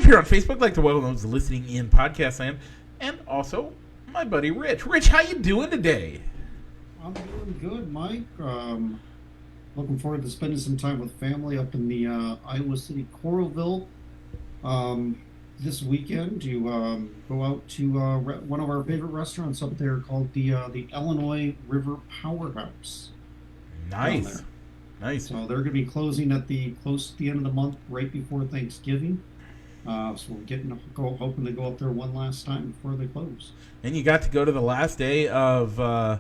here on Facebook. I'd like to welcome those listening in podcast land, and also my buddy Rich. Rich, how you doing today? I'm doing good, Mike. Looking forward to spending some time with family up in the Iowa City Coralville this weekend to go out to one of our favorite restaurants up there called the Illinois River Powerhouse. Nice. So they're going to be closing close to the end of the month, right before Thanksgiving. So we're hoping to go up there one last time before they close. And you got to go to the last day of the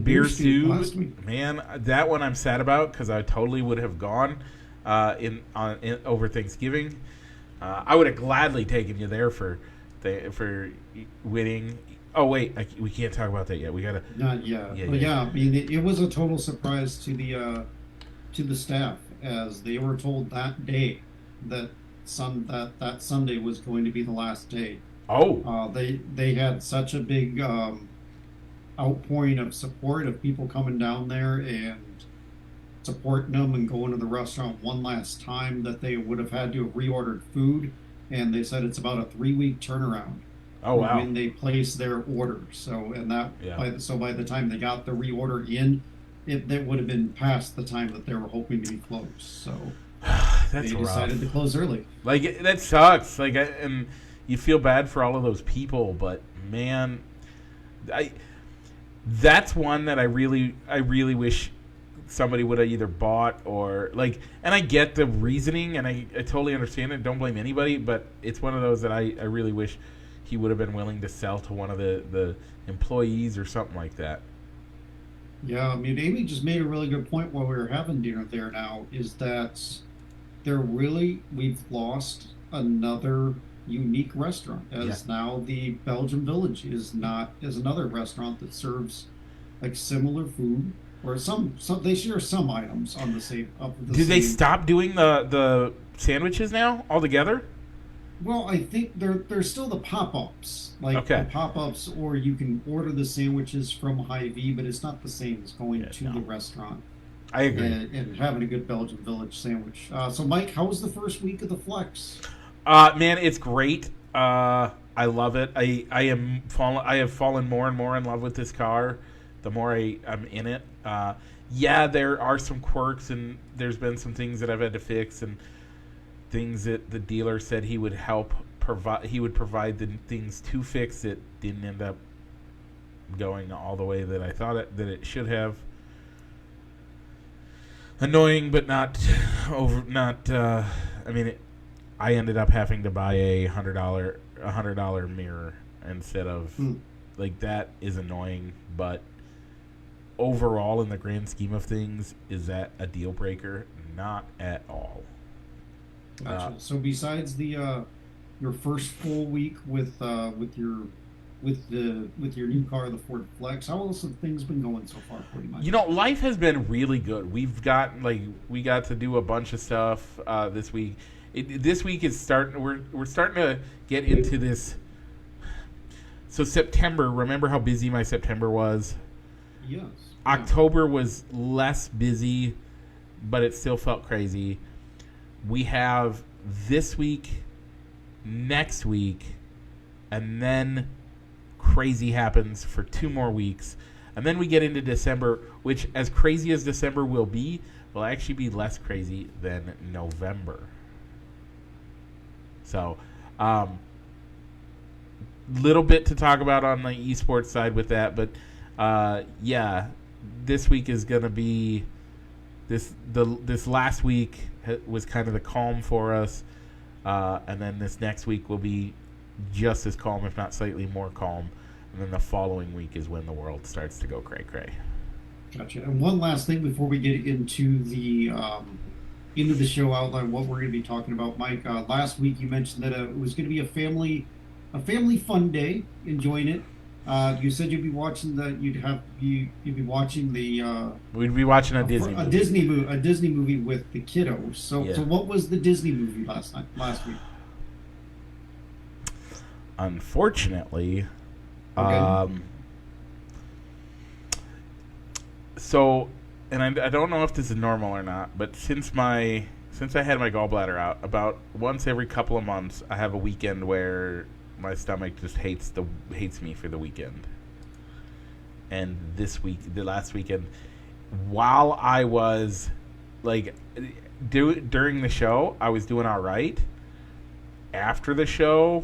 beer stew last week. Man, that one I'm sad about because I totally would have gone over Thanksgiving. I would have gladly taken you there for winning. Oh wait, we can't talk about that yet. We gotta. Not yet. Yeah. I mean, it was a total surprise to the staff as they were told that day that that Sunday was going to be the last day. Oh. They had such a big outpouring of support of people coming down there and supporting them and going to the restaurant one last time that they would have had to have reordered food, and they said it's about a 3-week turnaround. Oh wow! When they place their order, by the time they got the reorder in, it would have been past the time that they were hoping to be closed. So they decided to close early. Like that sucks. And you feel bad for all of those people, but man, that's one that I really wish somebody would have either bought or like. And I get the reasoning, and I totally understand it. Don't blame anybody, but it's one of those that I really wish he would have been willing to sell to one of the employees or something like that. Yeah, I mean, Amy just made a really good point while we were having dinner there now, is that we've lost another unique restaurant, as now the Belgian Village is another restaurant that serves like similar food, or some they share some items on the same. They stop doing the sandwiches now altogether? Well, I think there's still the pop-ups, the pop-ups, or you can order the sandwiches from Hy-Vee, but it's not the same as going to the restaurant. I agree. And having a good Belgian Village sandwich. So, Mike, how was the first week of the Flex? Man, it's great. I love it. I have fallen more and more in love with this car the more I'm in it. There are some quirks, and there's been some things that I've had to fix, and things that the dealer said he would provide the things to fix it didn't end up going all the way that I thought that it should have. Annoying, but not over. I ended up having to buy a $100 mirror instead of like that is annoying, but overall in the grand scheme of things, is that a deal breaker? Not at all. Gotcha. So besides your first full week with your new car, the Ford Flex, how else have things been going so far for you, Mike? Life has been really good. We got to do a bunch of stuff this week. This week is starting. We're starting to get into this. So September. Remember how busy my September was? Yes. October was less busy, but it still felt crazy. We have this week, next week, and then crazy happens for 2 more weeks. And then we get into December, which, as crazy as December will actually be less crazy than November. So, little bit to talk about on the esports side with that. But, this week is going to be this last week was kind of the calm for us, and then this next week will be just as calm, if not slightly more calm, and then the following week is when the world starts to go cray-cray. Gotcha. And one last thing before we get into the show outline, what we're going to be talking about, Mike. Last week you mentioned that it was going to be a family fun day, enjoying it. You said you'd be watching We'd be watching a Disney movie with the kiddos. So what was the Disney movie last week? Unfortunately, okay. So, and I don't know if this is normal or not, but since my since I had my gallbladder out, about once every couple of months, I have a weekend where my stomach just hates me for the weekend. And the last weekend, while I was like during the show, I was doing all right. After the show,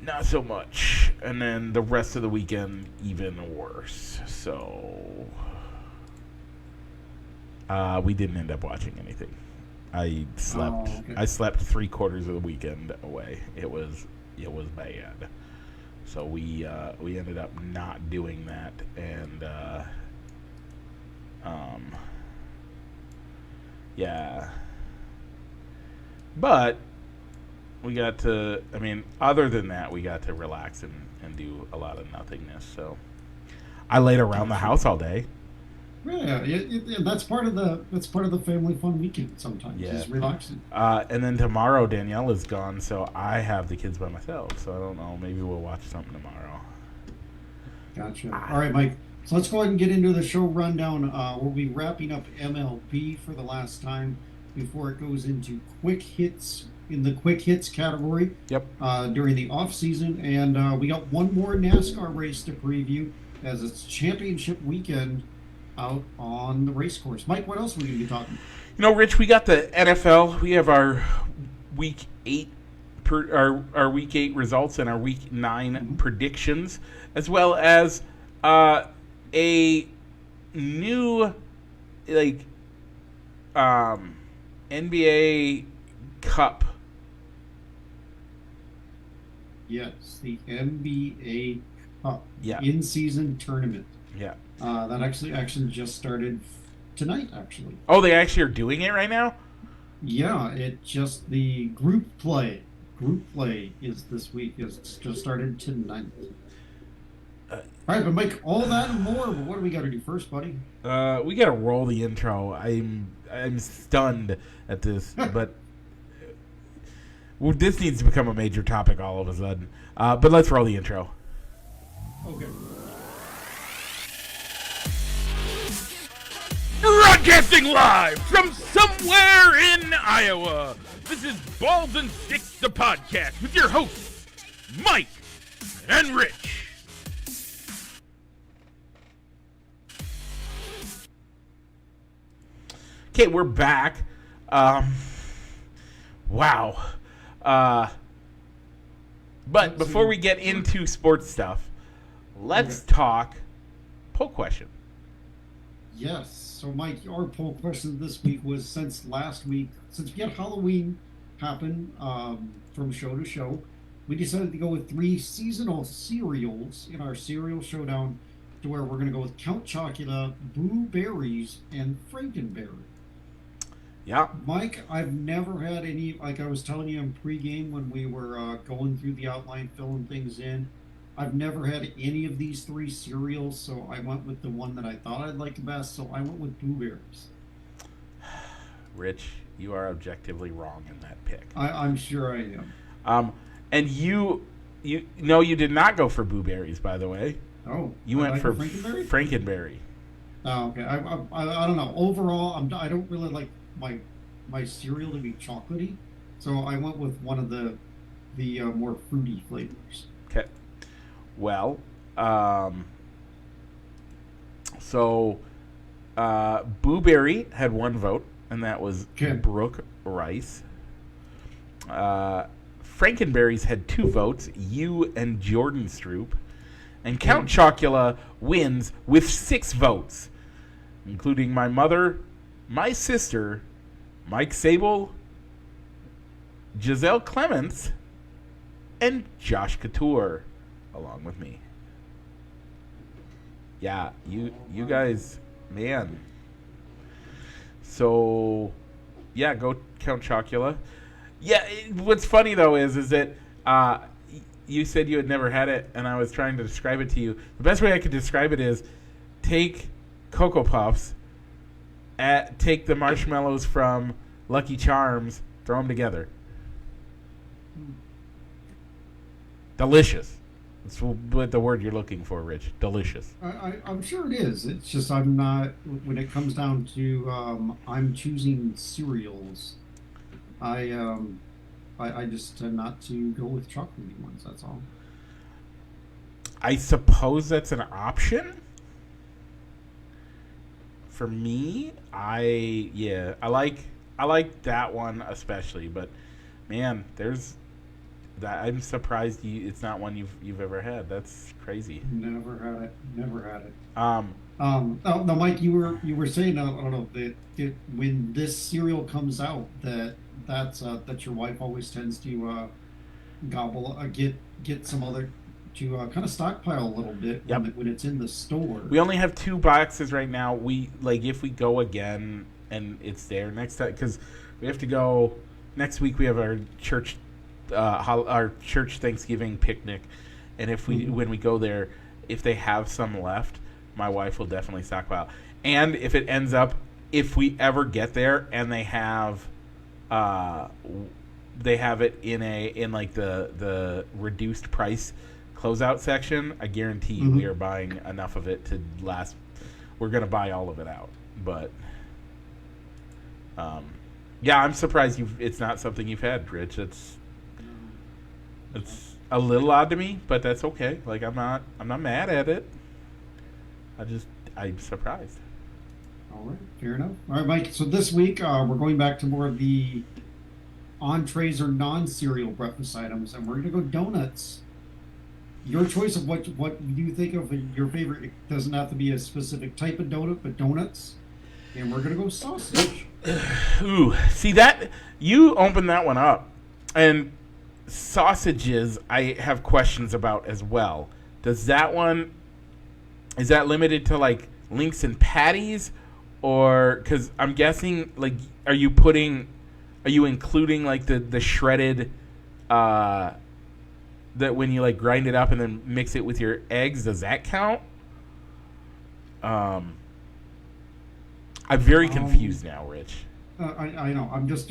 not so much. And then the rest of the weekend, even worse. So we didn't end up watching anything. I slept. Oh, okay. I slept 3/4 of the weekend away. It was bad. So we ended up not doing that, and yeah. But we got to. I mean, other than that, we got to relax and do a lot of nothingness. So I laid around the house all day. Yeah, that's part of the family fun weekend. Sometimes is relaxing. And then tomorrow Danielle is gone, so I have the kids by myself. So I don't know. Maybe we'll watch something tomorrow. Gotcha. All right, Mike. So let's go ahead and get into the show rundown. We'll be wrapping up MLB for the last time before it goes into quick hits in the quick hits category. Yep. During the off season, and we got one more NASCAR race to preview as it's championship weekend out on the race course. Mike, what else are we going to be talking? Rich, we got the NFL. We have our week 8 our week 8 results and our week 9 predictions, as well as a new NBA Cup. Yes, the NBA Cup in-season tournament. Yeah. That actually just started tonight, actually. Oh, they actually are doing it right now? Yeah, the group play. Group play is this week. It's just started tonight. All right, but Mike, all that and more. But what do we got to do first, buddy? We got to roll the intro. I'm stunned at this, but this needs to become a major topic all of a sudden. But let's roll the intro. Okay. Broadcasting live from somewhere in Iowa, this is Balls and Sticks, the podcast, with your hosts, Mike and Rich. Okay, we're back. Wow. But before we get into sports stuff, let's talk poll question. Yes. So, Mike, our poll question this week was since we had Halloween happen from show to show, we decided to go with 3 seasonal cereals in our cereal showdown, to where we're going to go with Count Chocula, Boo Berries, and Frankenberry. Yeah. Mike, I've never had any, like I was telling you in pregame when we were going through the outline, filling things in, I've never had any of these 3 cereals, so I went with the one that I thought I'd like best, so I went with Boo Berries. Rich, you are objectively wrong in that pick. I'm sure I am. And you did not go for Boo Berries, by the way. Oh. You went for Frankenberry? Frankenberry. Oh, okay. I don't know. Overall, I don't really like my cereal to be chocolatey, so I went with one of the more fruity flavors. Okay. Well, so Boo Berry had 1 vote, and that was Brooke Rice. Frankenberries had 2 votes, you and Jordan Stroop. And Count Chocula wins with 6 votes, including my mother, my sister, Mike Sable, Giselle Clements, and Josh Couture, along with me. Yeah, you guys, man. So, yeah, go Count Chocula. Yeah, what's funny though is that you said you had never had it, and I was trying to describe it to you. The best way I could describe it is take Cocoa Puffs, take the marshmallows from Lucky Charms, throw them together. Delicious. It's what the word you're looking for, Rich. Delicious. I'm sure it is. It's just I'm not. When it comes down to I'm choosing cereals. I just tend not to go with chocolatey ones. That's all. I suppose that's an option. For me, I like that one especially, but man, there's that I'm surprised it's not one you've ever had. That's crazy. Never had it. Never had it. Oh, no, Mike, you were saying I don't know that when this cereal comes out that your wife always tends to gobble get some other to kind of stockpile a little bit when it's in the store. We only have 2 boxes right now. We if we go again and it's there next time, because we have to go next week. We have our church Thanksgiving picnic, and if we when we go there, if they have some left, my wife will definitely stockpile. And if it ends up, if we ever get there and they have it in like the reduced price closeout section, I guarantee we are buying enough of it to last. We're gonna buy all of it out, but yeah, I'm surprised it's not something you've had, Rich. It's a little odd to me, but that's okay. Like I'm not mad at it. I'm surprised. All right, fair enough. All right, Mike. So this week we're going back to more of the entrees or non-cereal breakfast items, and we're going to go donuts. Your choice of what you think of your favorite. It doesn't have to be a specific type of donut, but donuts. And we're going to go sausage. Ooh, see that? You opened that one up. And sausages, I have questions about as well. Is that limited to like links and patties? Or, because I'm guessing, like, are you including like the shredded, that when you like grind it up and then mix it with your eggs, does that count? I'm very confused now, Rich. I know. I'm just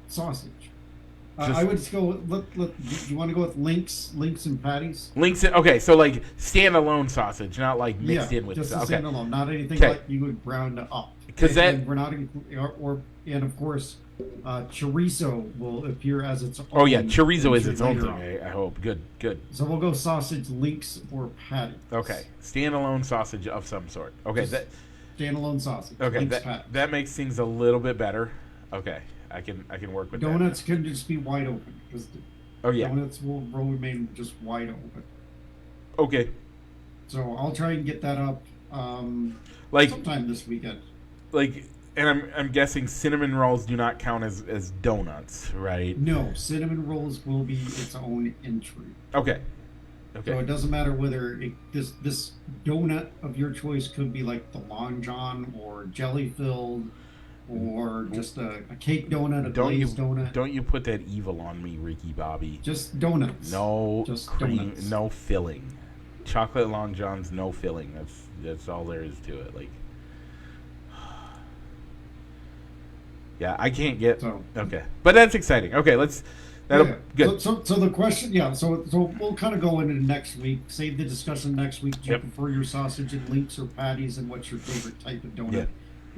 sausage. I would just go. Do you want to go with links and patties? Okay, so like standalone sausage, not like mixed in with. Just okay. Standalone, not anything like you would brown up. Because we're not and of course, chorizo will appear as its own. Oh yeah, chorizo is its own thing. I hope. Good. So we'll go sausage, links, or patties. Okay, standalone sausage of some sort. Okay, standalone sausage. Okay, links, that makes things a little bit better. Okay, I can work with donuts. Can just be wide open because donuts will remain just wide open. Okay. So I'll try and get that up sometime this weekend. And I'm guessing cinnamon rolls do not count as donuts, right? No, cinnamon rolls will be its own entry. Okay. So it doesn't matter whether this donut of your choice could be like the Long John or jelly filled, or just a cake donut, glazed donut. Don't you put that evil on me, Ricky Bobby? Just donuts. No just cream, donuts. No filling. Chocolate Long Johns, no filling. That's all there is to it. Like, yeah, I can't get. Okay, but that's exciting. Okay, good. So the question, So we'll kind of go into next week. Save the discussion next week. Do you prefer your sausage and links or patties, and what's your favorite type of donut? Yeah.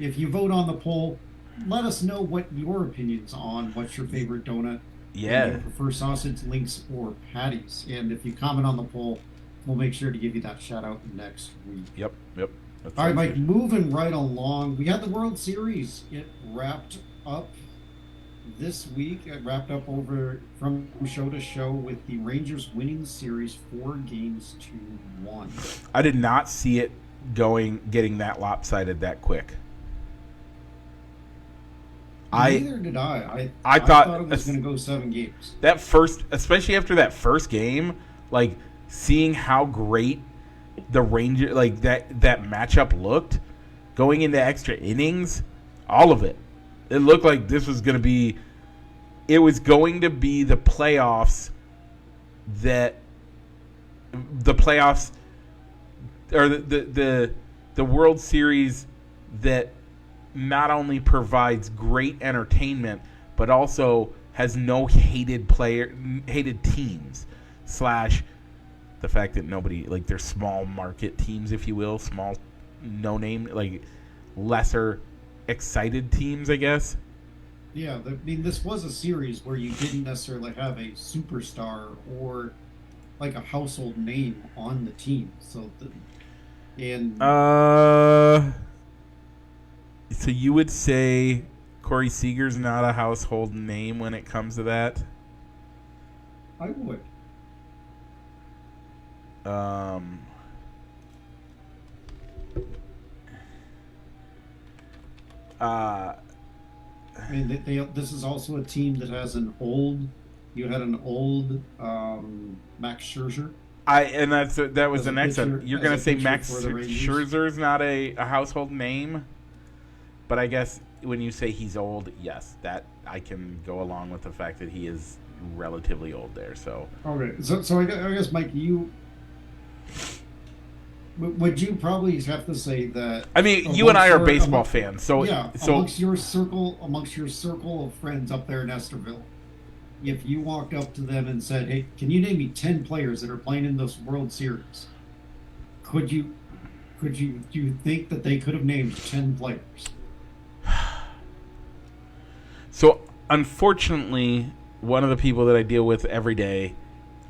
If you vote on the poll, let us know what your opinions on what's your favorite donut. Yeah. Do you prefer sausage, links, or patties? And if you comment on the poll, we'll make sure to give you that shout out next week. Yep. All right, Mike. Moving right along, we had the World Series. It wrapped up this week. It wrapped up over from show to show with the Rangers winning the series 4-1. I did not see it getting that lopsided that quick. Neither did I. I thought it was going to go 7 games. Especially after that first game, like seeing how great the Rangers, like that matchup looked going into extra innings, all of it. It looked like this was going to be. It was going to be the playoffs or the World Series that not only provides great entertainment but also has no hated teams / the fact that nobody, like, they're small market teams, if you will, small, no name, like, lesser excited teams, I guess. Yeah, I mean, this was a series where you didn't necessarily have a superstar or like a household name on the team. So, So you would say Corey Seager's not a household name when it comes to that? I would. I mean, this is also a team that has you had an old Max Scherzer. That was the next one. You're going to say Max Scherzer's not a household name? But I guess when you say he's old, yes, that I can go along with the fact that he is relatively old there. So okay, so I guess Mike, would you probably have to say that? I mean, you and I are baseball fans, so yeah. Amongst your circle of friends up there in Esterville, if you walked up to them and said, "Hey, can you name me 10 players that are playing in this World Series?" Do you think that they could have named 10 players? So, unfortunately, one of the people that I deal with every day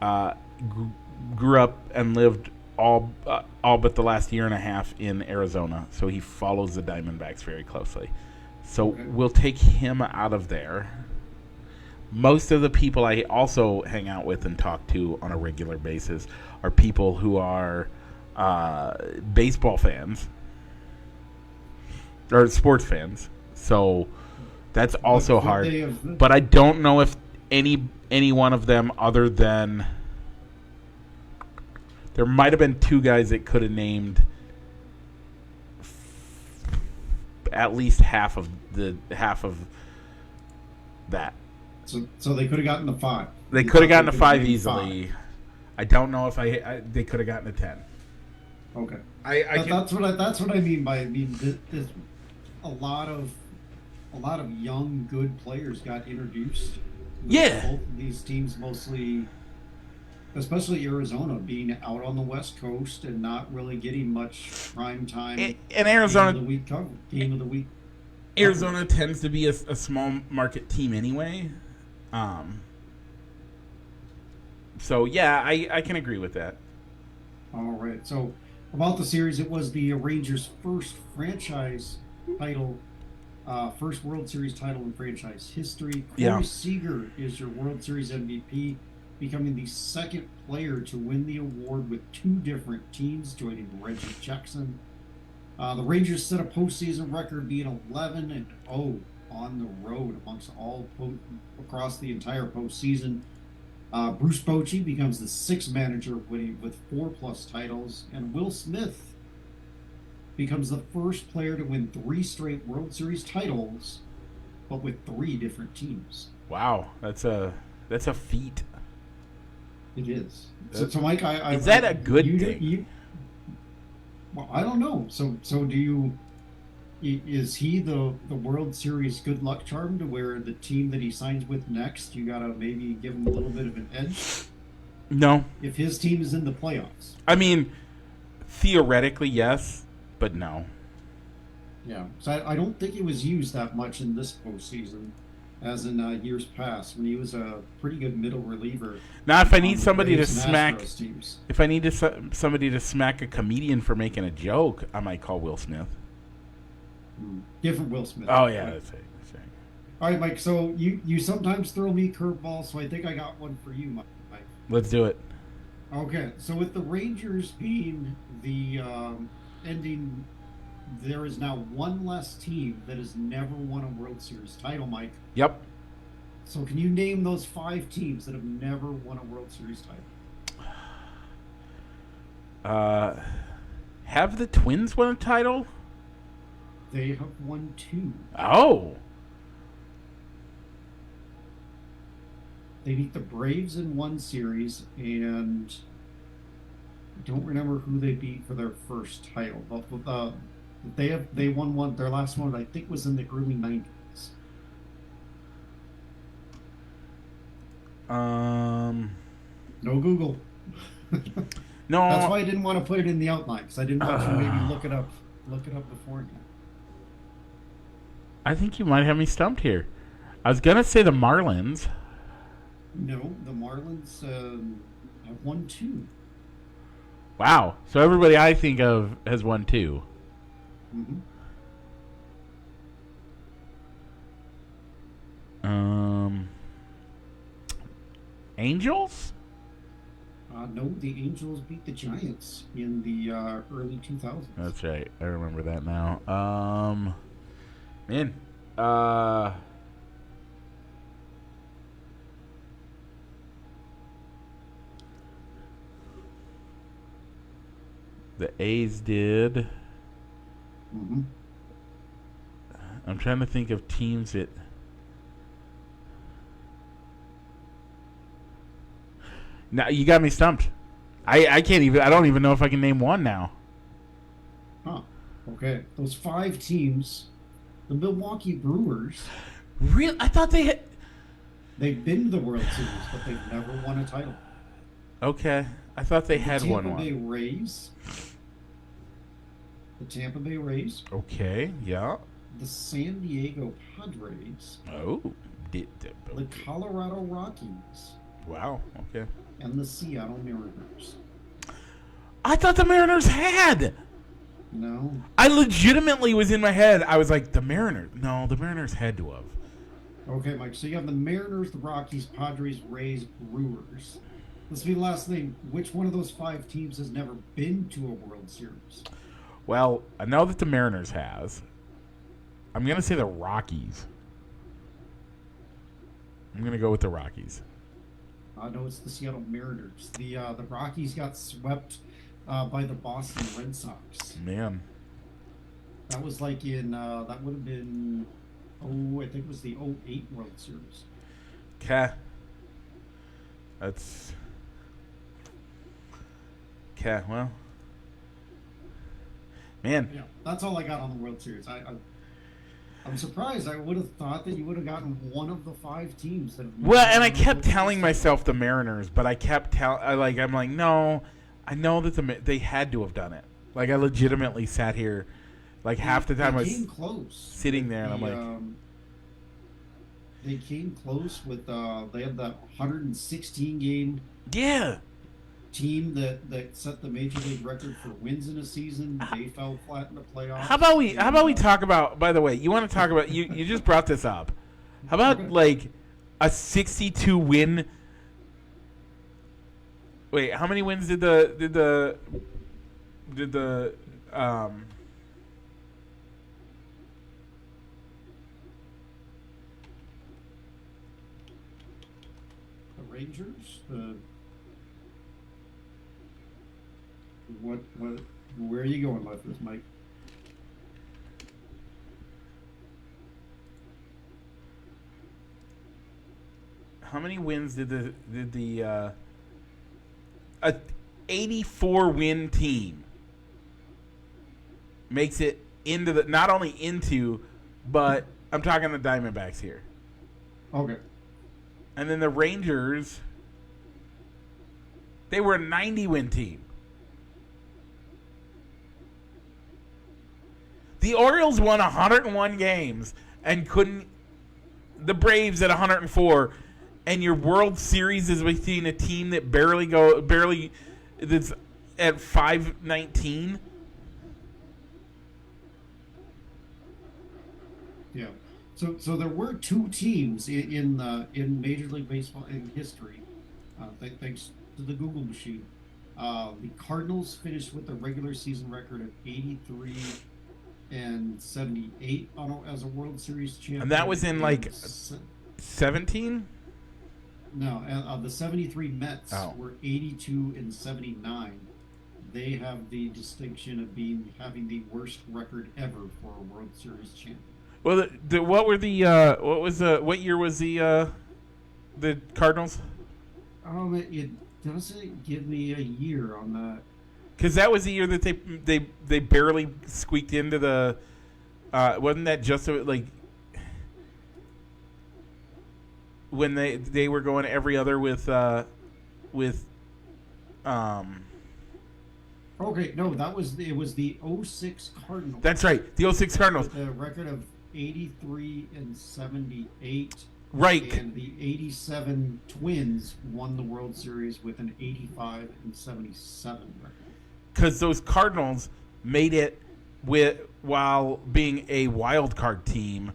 grew up and lived all but the last year and a half in Arizona, so he follows the Diamondbacks very closely. So we'll take him out of there. Most of the people I also hang out with and talk to on a regular basis are people who are baseball fans or sports fans. So that's also hard. But I don't know if any one of them other than there might have been two guys that could have named at least half of that. So they could have gotten to 5. They could have gotten to 5 easily. 5. I don't know if they could have gotten to 10. Okay. That's what I mean by this, a lot of young good players got introduced. Yeah. Both of these teams mostly, especially Arizona, being out on the West Coast and not really getting much prime time. And Arizona game of the week. Arizona tends to be a small market team anyway. So yeah, I can agree with that. All right. So about the series, it was the Rangers' first franchise title, first World Series title in franchise history. Corey Seager is your World Series MVP, becoming the second player to win the award with 2 different teams, joining Reggie Jackson. The Rangers set a postseason record, being 11-0 on the road across the entire postseason. Bruce Bochy becomes the 6th manager with 4+ titles, and Will Smith becomes the first player to win 3 straight World Series titles, but with 3 different teams. Wow, that's a feat. It is. So Mike, is that a good thing? Well, I don't know. So do you? Is he the World Series good luck charm to where the team that he signs with next, you gotta maybe give him a little bit of an edge? No. If his team is in the playoffs. I mean, theoretically, yes, but no. Yeah. So I don't think it was used that much in this postseason, as in years past when he was a pretty good middle reliever. Now, if I need somebody to smack, somebody to smack a comedian for making a joke, I might call Will Smith. Different Will Smith. Oh yeah, that's right. All right, Mike. So you sometimes throw me curveballs, so I think I got one for you, Mike. Let's do it. Okay, so with the Rangers being the ending, there is now one less team that has never won a World Series title, Mike. Yep. So can you name those 5 teams that have never won a World Series title? Have the Twins won a title? They have won 2. Oh. They beat the Braves in 1 series, and I don't remember who they beat for their first title. But they won one. Their last one, I think, was in the early 90s. No Google. No, That's why I didn't want to put it in the outline, because I didn't want you to maybe look it up beforehand. I think you might have me stumped here. I was gonna say the Marlins. No, the Marlins have won 2. Wow. So everybody I think of has won 2. Mm-hmm. Angels? No, the Angels beat the Giants in the early 2000s. That's right. I remember that now. Man. The A's did. Mm-hmm. I'm trying to think of teams that. Now you got me stumped. I can't even. I don't even know if I can name one now. Huh. Okay. Those 5 teams, the Milwaukee Brewers. Real? I thought they had. They've been to the World Series, but they've never won a title. Okay, I thought they had won Tampa Bay one. Rays. The Tampa Bay Rays. Okay, yeah. The San Diego Padres. Oh, The Colorado Rockies. wow. Okay. And the Seattle Mariners. I thought the Mariners had. No. I legitimately was in my head. I was like, the Mariners. No, the Mariners had to have. Okay, Mike. So you have the Mariners, the Rockies, Padres, Rays, Brewers. This will be the last thing. Which one of those 5 teams has never been to a World Series? Well, I know that the Mariners has. I'm gonna say the Rockies. I'm gonna go with the Rockies. No, it's the Seattle Mariners. The Rockies got swept by the Boston Red Sox. Man. That was like in that would have been I think it was the '08 World Series. Okay. That's. Okay, well. Man. Yeah, that's all I got on the World Series. I'm surprised. I would have thought that you would have gotten one of the 5 teams that. Well, and I kept telling myself the Mariners, but I kept I'm like, no, I know that they had to have done it. Like, I legitimately sat here, like half the time I was came close sitting there, and I'm like, they came close with they had that 116 game yeah. team that set the major league record for wins in a season. They fell flat in the playoffs. How about we talk about? By the way, you want to talk about? You just brought this up. How about like a 62 win? Wait, how many wins did the the Rangers? What where are you going with this, Mike? How many wins did the a 84 win team makes it into the not only into, but I'm talking the Diamondbacks here. Okay. And then the Rangers, they were a 90 win team. The Orioles won 101 games and couldn't. The Braves at 104, and your World Series is between a team that barely that's at 519. Yeah. So there were 2 teams in Major League Baseball in history, thanks to the Google machine. The Cardinals finished with a regular season record of 83 and 78 as a World Series champion. And that was in like 17? No, the 73 Mets Oh. were 82 and 79. They have the distinction of having the worst record ever for a World Series champion. Well, what year was the Cardinals? It doesn't give me a year on that. Because that was the year that they barely squeaked into the. Wasn't that just like when they were going every other with Okay, no, it was the '06 Cardinals. That's right, the '06 Cardinals. With a record of 83-78. Right. And the '87 Twins won the World Series with an 85-77 record. Because those Cardinals made it while being a wild card team.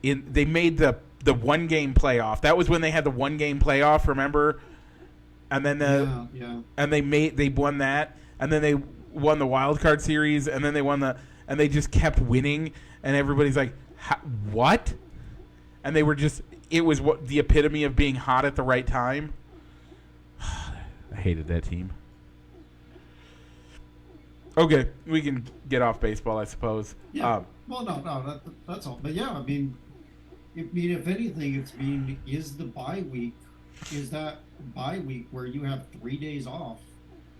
They made the 1 game playoff. That was when they had the 1 game playoff. Remember? And then and they won that, and then they won the wild card series, and then they just kept winning, and everybody's like, what? And they were it was the epitome of being hot at the right time. I hated that team. Okay, we can get off baseball, I suppose. Yeah. Well, no, that's all. But yeah, I mean, if anything, is the bye week, is that bye week where you have 3 days off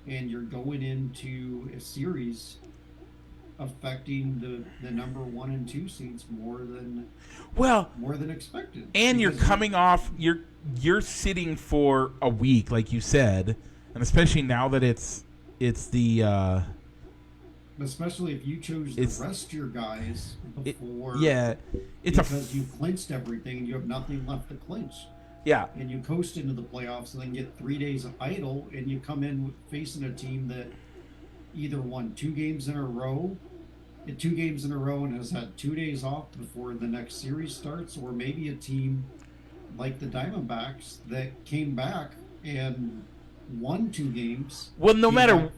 and you're going into a series affecting the number 1 and 2 seeds more than expected. And you're coming off, you're sitting for a week, like you said, and especially now that it's the especially if you chose to rest your guys before. Because you clinched everything and you have nothing left to clinch. Yeah. And you coast into the playoffs and then get 3 days of idle, and you come in facing a team that either won 2 games in a row, and has had 2 days off before the next series starts, or maybe a team like the Diamondbacks that came back and won 2 games. Well, no matter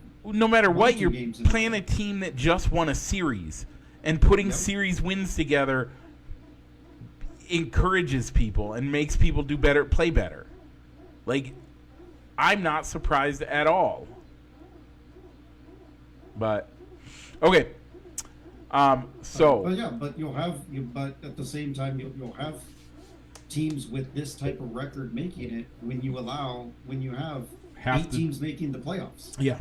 what, you're playing a team that just won a series, and putting series wins together encourages people and makes people play better. Like, I'm not surprised at all. But okay, but at the same time, you'll have teams with this type of record making it when you have 8 teams making the playoffs. Yeah.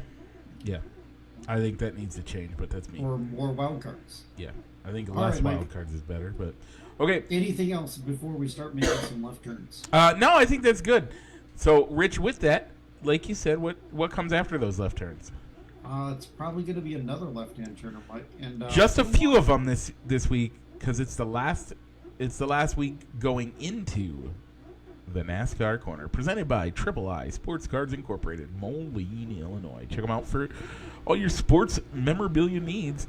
I think that needs to change, but that's me. Or more wild cards. Yeah, I think less wild cards is better, but okay. Anything else before we start making some left turns? No, I think that's good. So, Rich, with that, like you said, what comes after those left turns? It's probably going to be another left-hand turner, Mike. And just a few of them this week, because it's the last week going into the NASCAR Corner, presented by Triple I Sports Cards Incorporated, Moline, Illinois. Check them out for all your sports memorabilia needs,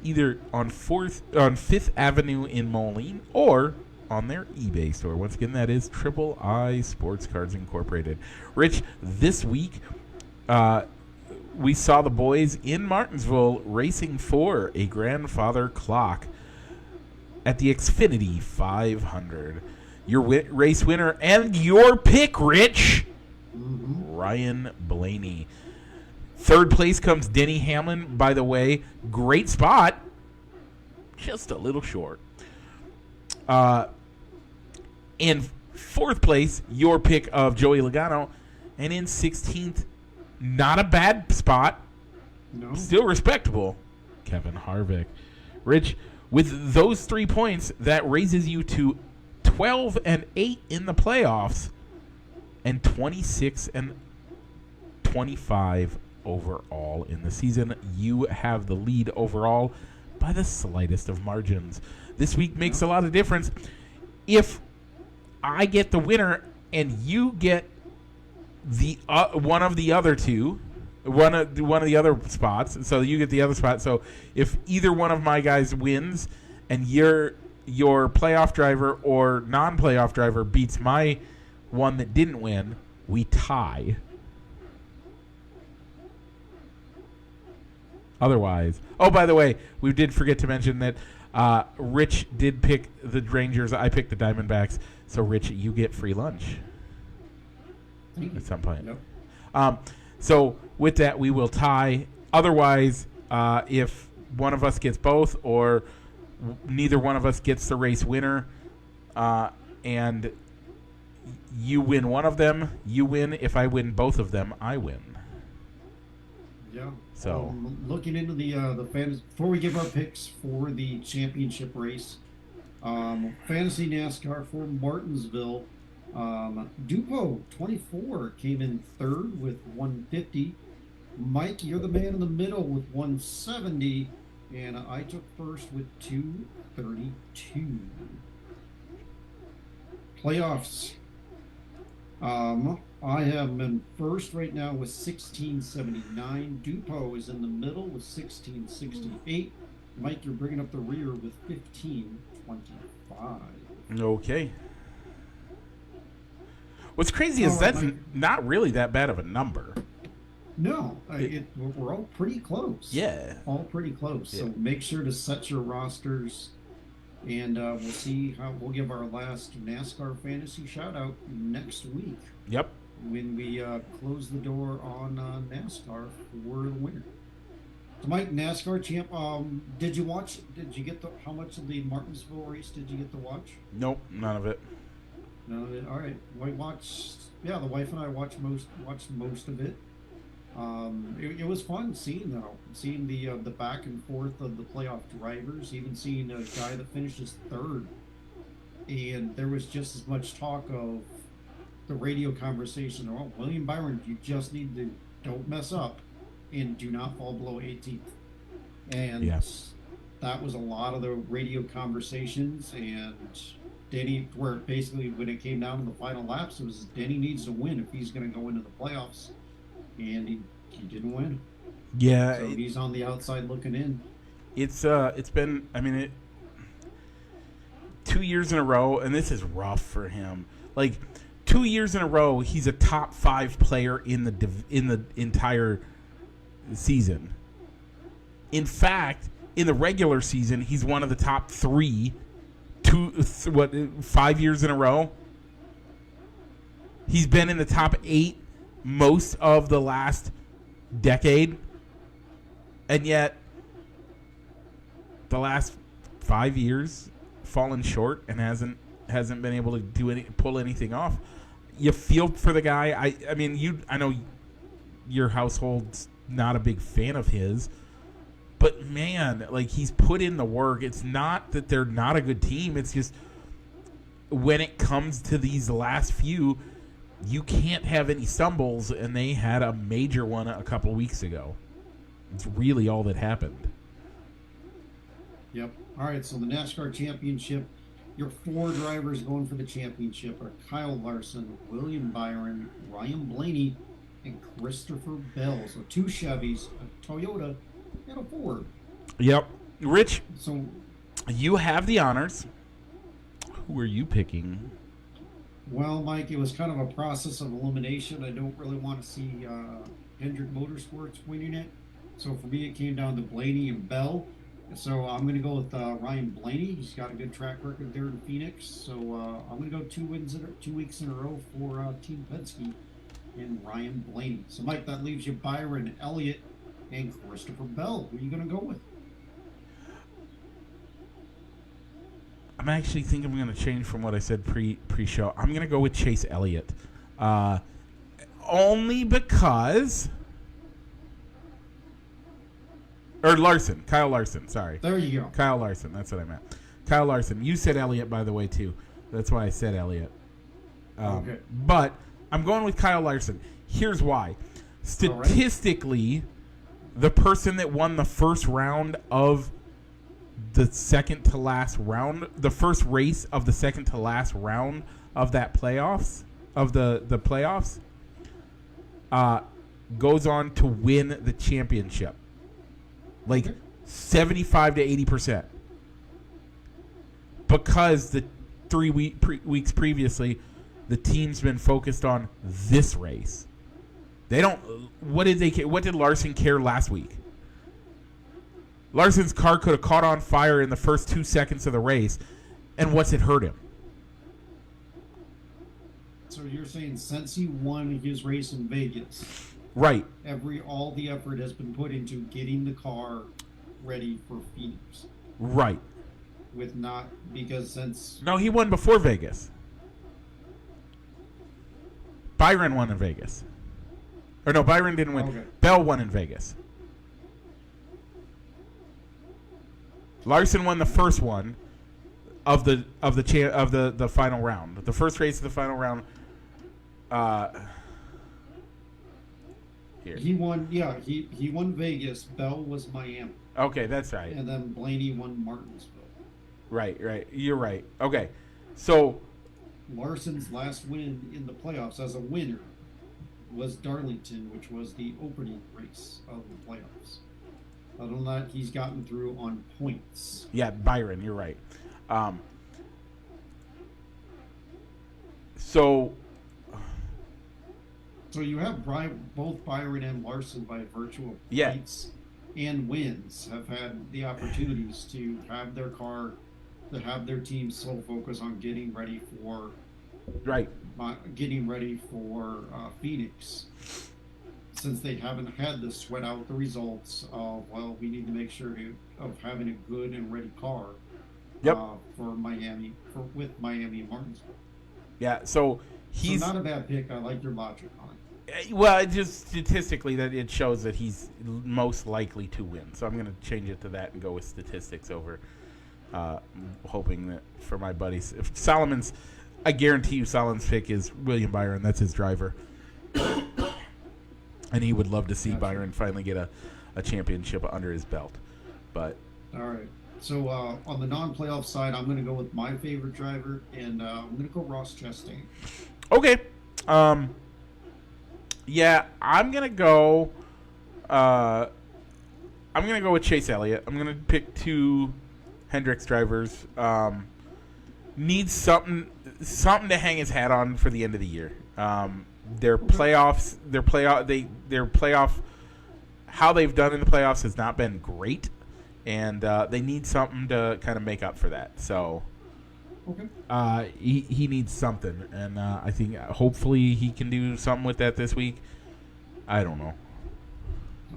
either on 5th Avenue in Moline or on their eBay store. Once again, that is Triple I Sports Cards Incorporated. Rich, this week, we saw the boys in Martinsville racing for a grandfather clock at the Xfinity 500. Your race winner and your pick, Rich, Ryan Blaney. 3rd place comes Denny Hamlin. By the way, great spot, just a little short. In 4th place, your pick of Joey Logano. And in 16th, not a bad spot, still respectable, Kevin Harvick. Rich, with those 3 points, that raises you to 12-8 in the playoffs and 26-25 overall in the season. You have the lead overall by the slightest of margins. This week makes a lot of difference. If I get the winner and you get the one of the other spots, so you get the other spot. So if either one of my guys wins and your playoff driver or non-playoff driver beats my one that didn't win, we tie. Otherwise, oh, by the way, we did forget to mention that Rich did pick the Rangers. I picked the Diamondbacks. So, Rich, you get free lunch at some point. Yep. So, with that, we will tie. Otherwise, if one of us gets both or neither one of us gets the race winner and you win one of them, you win. If I win both of them, I win. Yeah. So looking into the fantasy, before we give our picks for the championship race, fantasy NASCAR for Martinsville, Dupo, 24, came in third with 150. Mike, you're the man in the middle with 170. And I took first with 232. Playoffs. I am in first right now with 1679. Dupo is in the middle with 1668. Mike, you're bringing up the rear with 1525. Okay. What's crazy is that's not really that bad of a number. No, we're all pretty close. Yeah. All pretty close. Yeah. So make sure to set your rosters, and we'll see how we'll give our last NASCAR fantasy shout out next week. Yep. When we close the door on NASCAR for the winner. So, Mike, NASCAR champ. Did you watch? Did you get how much of the Martinsville race did you get to watch? Nope, none of it. None of it. All right. We watched. Yeah, the wife and I watched most of it. It was fun seeing the back and forth of the playoff drivers, even seeing a guy that finishes third, and there was just as much talk of the radio conversation. Oh, William Byron, you just need to don't mess up and do not fall below 18th. And yes, that was a lot of the radio conversations. And Denny, where basically when it came down to the final laps, it was Denny needs to win if he's going to go into the playoffs. And he didn't win. Yeah. So he's on the outside looking in. It's been, 2 years in a row, and this is rough for him. Like 2 years in a row, he's a top 5 player in the entire season. In fact, in the regular season, he's one of the top 3. 5 years in a row. He's been in the top 8 most of the last decade, and yet the last 5 years fallen short and hasn't been able to pull anything off. You feel for the guy. I know your household's not a big fan of his, but man, like, he's put in the work. It's not that they're not a good team. It's just when it comes to these last few, you can't have any stumbles, and they had a major one a couple weeks ago. It's really all that happened. Yep. All right, so the NASCAR Championship, your 4 drivers going for the championship are Kyle Larson, William Byron, Ryan Blaney, and Christopher Bell. So 2 Chevys, a Toyota, and a Ford. Yep. Rich, so you have the honors. Who are you picking? Well, Mike, it was kind of a process of elimination. I don't really want to see Hendricks Motorsports winning it. So for me, it came down to Blaney and Bell. So I'm going to go with Ryan Blaney. He's got a good track record there in Phoenix. So I'm going to go 2 weeks in a row for Team Penske and Ryan Blaney. So, Mike, that leaves you Byron Elliott and Christopher Bell. Who are you going to go with? I'm actually thinking I'm going to change from what I said pre-show. I'm going to go with Chase Elliott. Only because... Or Larson. Kyle Larson, sorry. There you go. Kyle Larson, that's what I meant. Kyle Larson. You said Elliott, by the way, too. That's why I said Elliott. Okay. But I'm going with Kyle Larson. Here's why. Statistically, the person that won the first round of the second to last round, the first race of the second to last round of that playoffs, of the playoffs, goes on to win the championship. Like 75 to 80%. Because the 3 weeks previously, the team's been focused on this race. They don't. What did Larson care last week? Larson's car could have caught on fire in the first 2 seconds of the race, and what's it hurt him? So you're saying since he won his race in Vegas, right? All the effort has been put into getting the car ready for Phoenix, right? No, he won before Vegas. Byron won in Vegas. Or no, Byron didn't win. Okay. Bell won in Vegas. Larson won the first one. of the final round. The first race of the final round. Here. He won. Yeah, he won Vegas. Bell was Miami. Okay, that's right. And then Blaney won Martinsville. Right. You're right. Okay, so Larson's last win in the playoffs as a winner was Darlington, which was the opening race of the playoffs. Other than that, he's gotten through on points. yeah, Byron, you're right. So you have both Byron and Larson, by virtue of Yeah. points and wins, have had the opportunities to have their car, to have their team sole focus on getting ready for right. Phoenix, since they haven't had to sweat out the results of, well, we need to make sure of having a good and ready car. Yep. For Miami, with Miami and Martinsville. Yeah, so he's not a bad pick. I like your logic on it. well, it just statistically that it shows that he's most likely to win. So I'm going to change it to that and go with statistics over hoping that for my buddies. If Solomon's, I guarantee you Solomon's pick is William Byron. That's his driver. And he would love to see Byron finally get a championship under his belt. But all right. So on the non-playoff side, I'm going to go with my favorite driver, and I'm going to go Ross Chastain. okay. Yeah, I'm gonna go with Chase Elliott. I'm gonna pick two Hendricks drivers. Needs something to hang his hat on for the end of the year. Their playoff. How they've done in the playoffs has not been great, and they need something to kind of make up for that. So. Okay. He needs something, and I think hopefully he can do something with that this week. I don't know.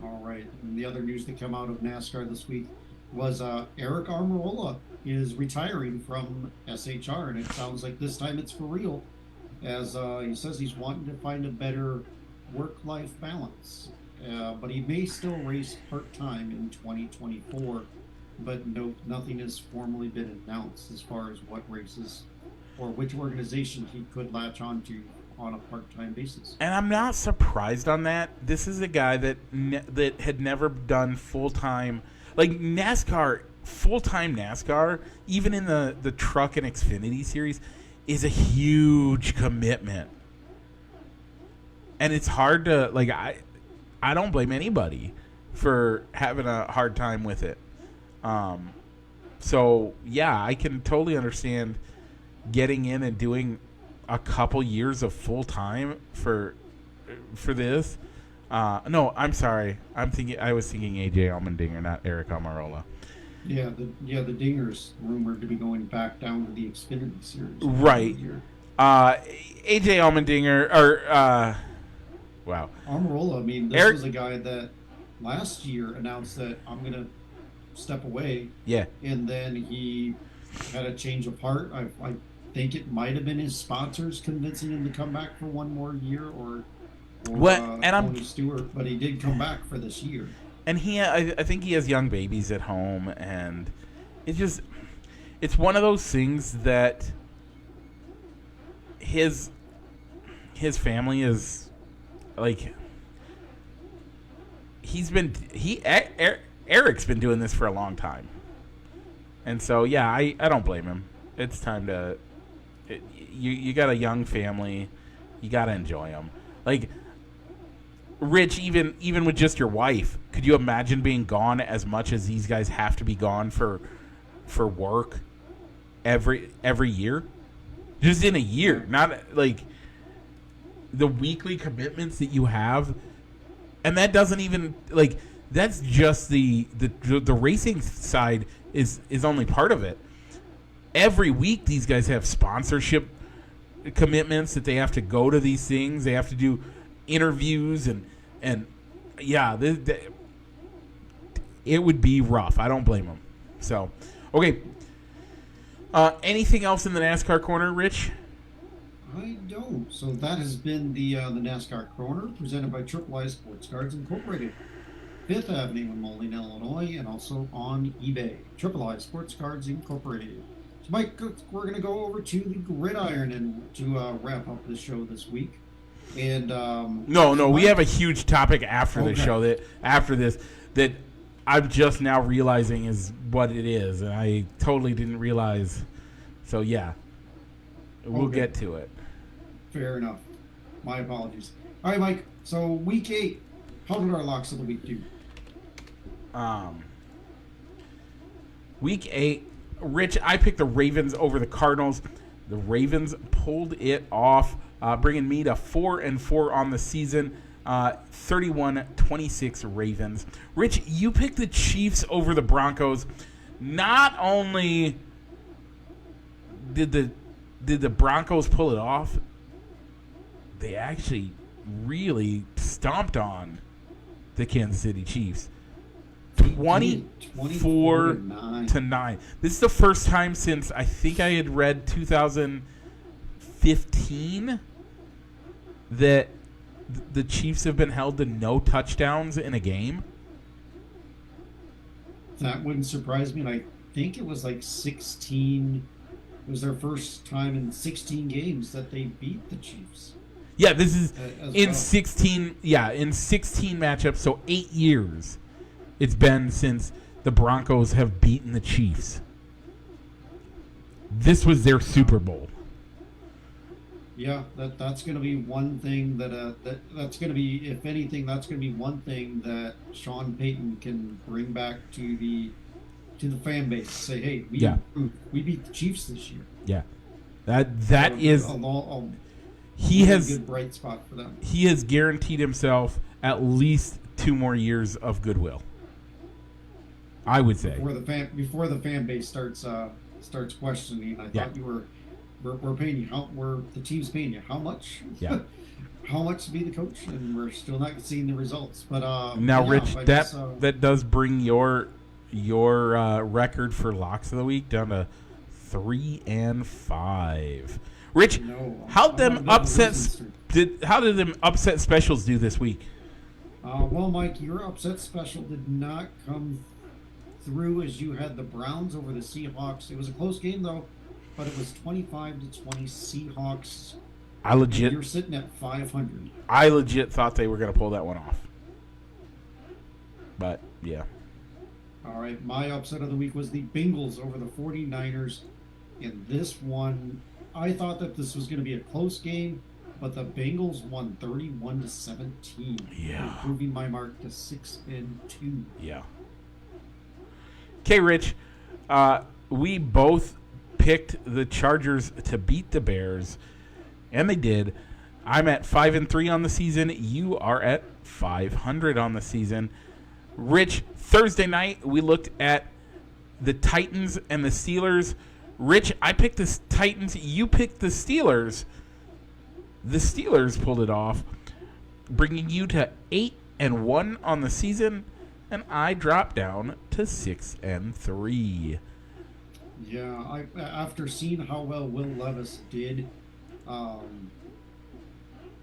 All right. And the other news that came out of NASCAR this week was Eric Almirola is retiring from SHR, and it sounds like this time it's for real, as he says he's wanting to find a better work-life balance. But he may still race part-time in 2024. But nothing has formally been announced as far as what races or which organization he could latch onto on a part-time basis. And I'm not surprised on that. This is a guy that had never done full-time, like NASCAR, full-time NASCAR, even in the Truck and Xfinity series, is a huge commitment. And it's hard to, like, I don't blame anybody for having a hard time with it. So yeah, I can totally understand getting in and doing a couple years of full time for this. No, I'm sorry. I was thinking AJ Allmendinger, not Eric Almirola. Yeah, the Dinger's rumored to be going back down to the Xfinity series. Right. AJ Allmendinger, or wow. Almirola. I mean, this was a guy that last year announced that I'm gonna step away. Yeah. And then he had a change of heart. I think it might have been his sponsors convincing him to come back for one more year, or Tony Stewart, but he did come back for this year. And I think he has young babies at home, and it's one of those things that his family is like, Eric's been doing this for a long time. And so, yeah, I don't blame him. It's time to... You got a young family. You got to enjoy them. Like, Rich, even with just your wife, could you imagine being gone as much as these guys have to be gone for work every year? Just in a year. Not, like, the weekly commitments that you have. And that doesn't even... like... That's just the racing side is only part of it. Every week these guys have sponsorship commitments that they have to go to these things. They have to do interviews and yeah, it would be rough. I don't blame them. So, okay. Anything else in the NASCAR corner, Rich? I don't. So that has been the NASCAR corner presented by Triple Sports Cards Incorporated. 5th Avenue in Moline, Illinois, and also on eBay. Triple Sports Cards Incorporated. Mike, we're going to go over to the gridiron and to wrap up the show this week. And no, we have a huge topic after the show that I'm just now realizing is what it is, and I totally didn't realize. So yeah, we'll get to it. Fair enough. My apologies. All right, Mike. So week 8, how did our locks of the week do? Week 8, Rich, I picked the Ravens over the Cardinals. The Ravens pulled it off, bringing me to 4-4 on the season. 31-26 Ravens. Rich, you picked the Chiefs over the Broncos. Not only did the Broncos pull it off, they actually really stomped on the Kansas City Chiefs. 24-9. This is the first time since I think I had read 2015 that the Chiefs have been held to no touchdowns in a game. That wouldn't surprise me. And I think it was like 16. It was their first time in 16 games that they beat the Chiefs. Yeah, this is in well. 16. Yeah, in 16 matchups, so 8 years it's been since the Broncos have beaten the Chiefs. This was their Super Bowl. Yeah, that's going to be one thing that's going to be, if anything, that's going to be one thing that Sean Payton can bring back to the fan base. Say, hey, we beat the Chiefs this year. Yeah, that is he has a good bright spot for them. He has guaranteed himself at least 2 more years of goodwill, I would say. Before the fan base starts questioning, I thought we're paying you the team's paying you how much? Yeah. How much to be the coach, and we're still not seeing the results. But now, Rich, that does bring your record for locks of the week down to 3-5. Rich, how did them upset specials do this week? Well, Mike, your upset special did not come through as you had the Browns over the Seahawks. It was a close game though, but it was 25-20 Seahawks. You're sitting at 500. I legit thought they were going to pull that one off. But yeah. All right, my upset of the week was the Bengals over the 49ers. In this one, I thought that this was going to be a close game, but the Bengals won 31-17. Yeah. Improving my mark to 6-2. Yeah. Okay, Rich. We both picked the Chargers to beat the Bears, and they did. I'm at 5-3 on the season. You are at 500 on the season. Rich, Thursday night we looked at the Titans and the Steelers. Rich, I picked the Titans. You picked the Steelers. The Steelers pulled it off, bringing you to 8-1 on the season, and I dropped down to 6-3. Yeah, after seeing how well Will Levis did, I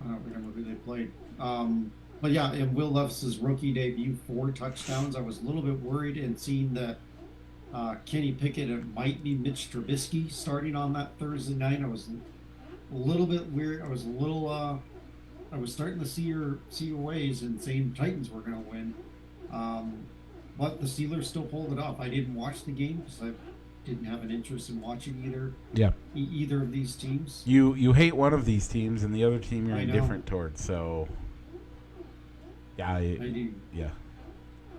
don't remember who they played. But yeah, in Will Levis's rookie debut, 4 touchdowns. I was a little bit worried, and seeing that Kenny Pickett, it might be Mitch Trubisky starting on that Thursday night. I was a little bit weird. I was starting to see your ways and saying Titans were going to win. But the Steelers still pulled it off. I didn't watch the game because I didn't have an interest in watching either of these teams. You hate one of these teams, and the other team you're indifferent towards. So yeah, I do. Yeah.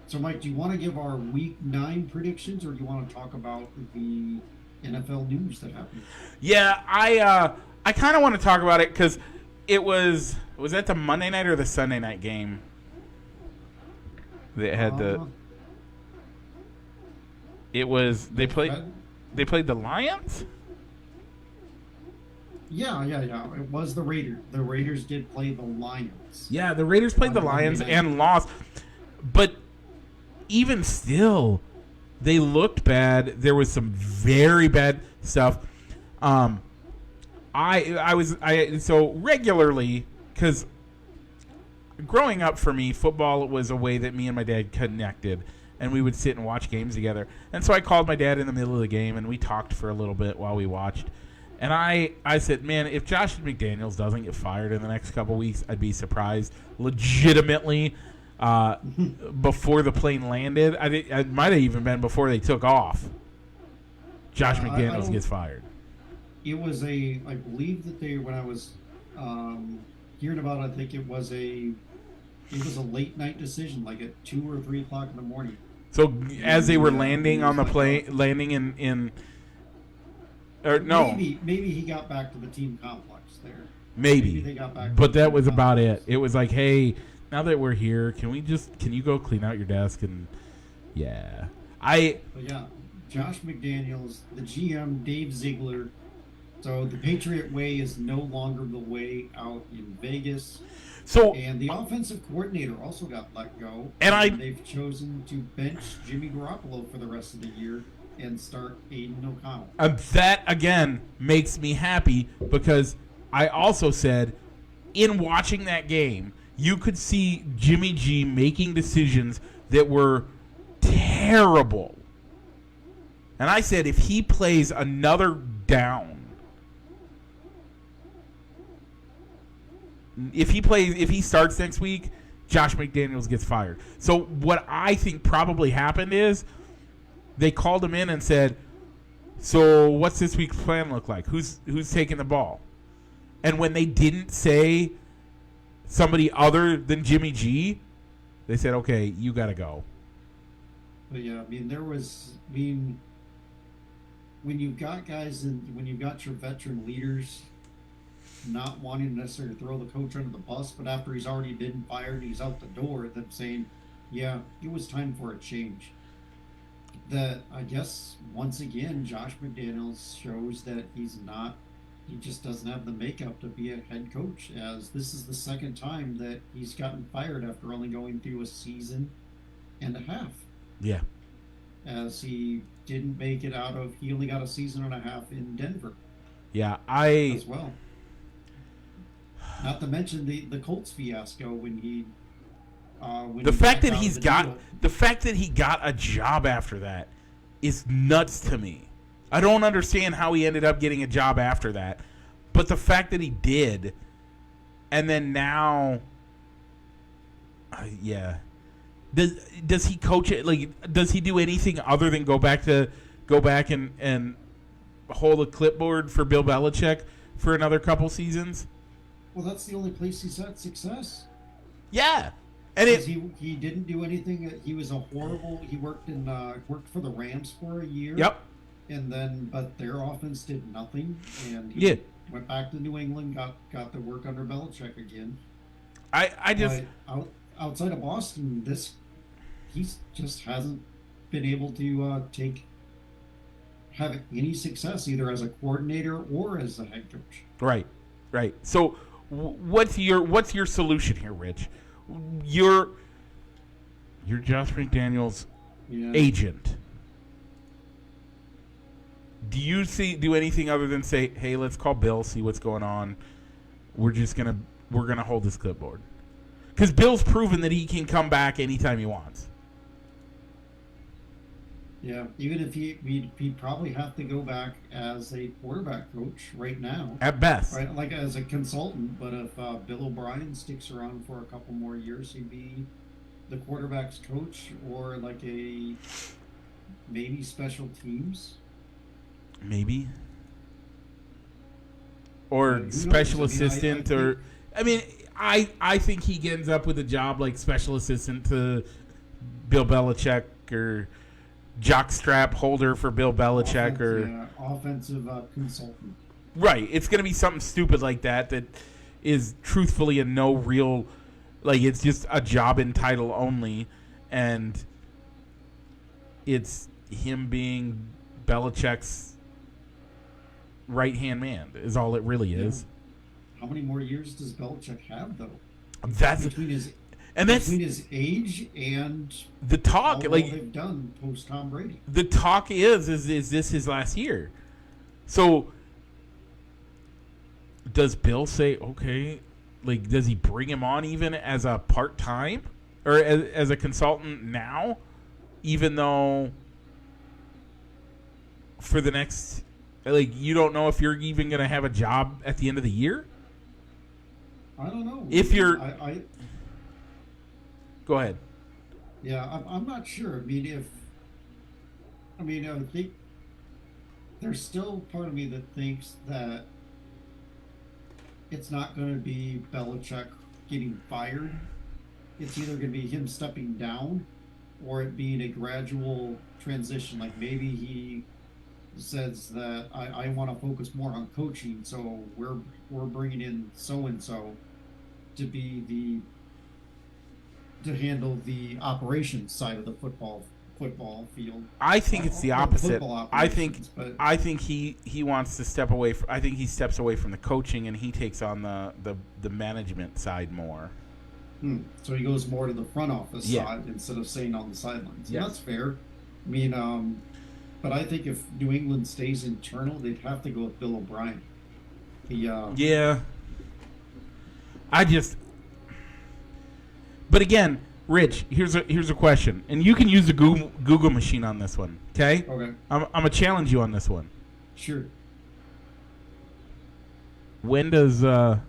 So, Mike, do you want to give our Week 9 predictions, or do you want to talk about the NFL news that happened? Yeah, I kind of want to talk about it because it was that the Monday night or the Sunday night game that had It was they played the Lions. Yeah. It was the Raiders. The Raiders did play the Lions. Yeah, the Raiders played the Lions and lost, but even still, they looked bad. There was some very bad stuff. So regularly, because growing up for me, football was a way that me and my dad connected. and we would sit and watch games together. And so I called my dad in the middle of the game, and we talked for a little bit while we watched. And I said, man, if Josh McDaniels doesn't get fired in the next couple weeks, I'd be surprised. Legitimately, before the plane landed, it might have even been before they took off. Josh McDaniels gets fired. It was I believe that when I was hearing about it, I think it was a late night decision, like at 2 or 3 o'clock in the morning. So as they were landing on the plane, landing in or no. Maybe he got back to the team complex there. Maybe they got back but that was about it. It was like, hey, now that we're here, can you go clean out your desk? And yeah. But yeah, Josh McDaniels, the GM, Dave Ziegler. So the Patriot way is no longer the way out in Vegas. And the offensive coordinator also got let go. And they've chosen to bench Jimmy Garoppolo for the rest of the year and start Aiden O'Connell. That, again, makes me happy because I also said in watching that game, you could see Jimmy G making decisions that were terrible. And I said if he plays another down, if he starts next week, Josh McDaniels gets fired. So what I think probably happened is they called him in and said, so what's this week's plan look like? Who's taking the ball? And when they didn't say somebody other than Jimmy G, they said, okay, you got to go. But yeah, when you've got guys when you've got your veteran leaders not wanting to necessarily throw the coach under the bus, but after he's already been fired, he's out the door, them saying, yeah, it was time for a change. That I guess once again Josh McDaniels shows that he just doesn't have the makeup to be a head coach, as this is the second time that he's gotten fired after only going through a season and a half. Yeah. As he didn't make it he only got a season and a half in Denver. Yeah, as well. Not to mention the Colts fiasco when the fact that he got a job after that is nuts to me. I don't understand how he ended up getting a job after that, but the fact that he did, and then now, yeah, does he coach it? Like, does he do anything other than go back and hold a clipboard for Bill Belichick for another couple seasons? Well, that's the only place he's had success. Yeah. And he didn't do anything. He was he worked for the Rams for a year. Yep. And then, but their offense did nothing, and he went back to New England, got to work under Belichick again. Outside of Boston, he just hasn't been able to have any success either as a coordinator or as a head coach. Right. So, what's your solution here, Rich? You're Josh McDaniels' agent. Do you do anything other than say, hey, let's call Bill, see what's going on? We're gonna hold this clipboard. Because Bill's proven that he can come back anytime he wants. Yeah, even if he'd probably have to go back as a quarterback coach right now. At best. Right, like as a consultant. But if Bill O'Brien sticks around for a couple more years, he'd be the quarterback's coach or like maybe special teams. Maybe. Or special assistant I think he ends up with a job like special assistant to Bill Belichick or jockstrap holder for Bill Belichick offensive consultant. Right. It's going to be something stupid like that is truthfully a no real, like it's just a job in title only, and it's him being Belichick's right-hand man is all it really is. How many more years does Belichick have, though? That's between his age and the talk, all they've done post Tom Brady. The talk is this his last year? So does Bill say, okay, like does he bring him on even as a part-time or as a consultant now? even though for the next, like, you don't know if you're even going to have a job at the end of the year? I don't know. If you're... I Go ahead. Yeah, I'm not sure. I think there's still part of me that thinks that it's not going to be Belichick getting fired. It's either going to be him stepping down or it being a gradual transition. Like maybe he says that I want to focus more on coaching, so we're bringing in so and so to be to handle the operations side of the football field. I think it's the opposite. I think but he wants to step away. I think he steps away from the coaching and he takes on the management side more. So he goes more to the front office Yeah. side instead of staying on the sidelines. Yeah. That's fair. I mean, but I think if New England stays internal, they'd have to go with Bill O'Brien. Yeah. But again, Rich, here's a question, and you can use the Google machine on this one. Okay. Okay. I'm gonna challenge you on this one. Sure. When does Bill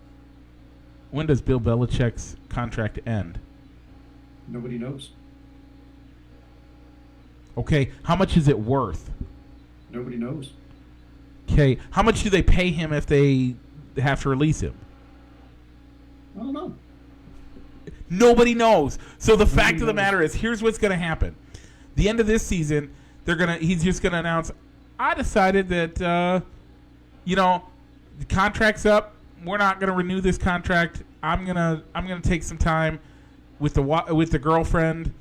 Belichick's contract end? Nobody knows. Okay. How much is it worth? Nobody knows. Okay. How much do they pay him if they have to release him? I don't know. Nobody knows. So the fact of the knows. matter is, here's what's going to happen. The end of this season, he's just going to announce, I decided that, the contract's up. We're not going to renew this contract. I'm gonna take some time with the girlfriend,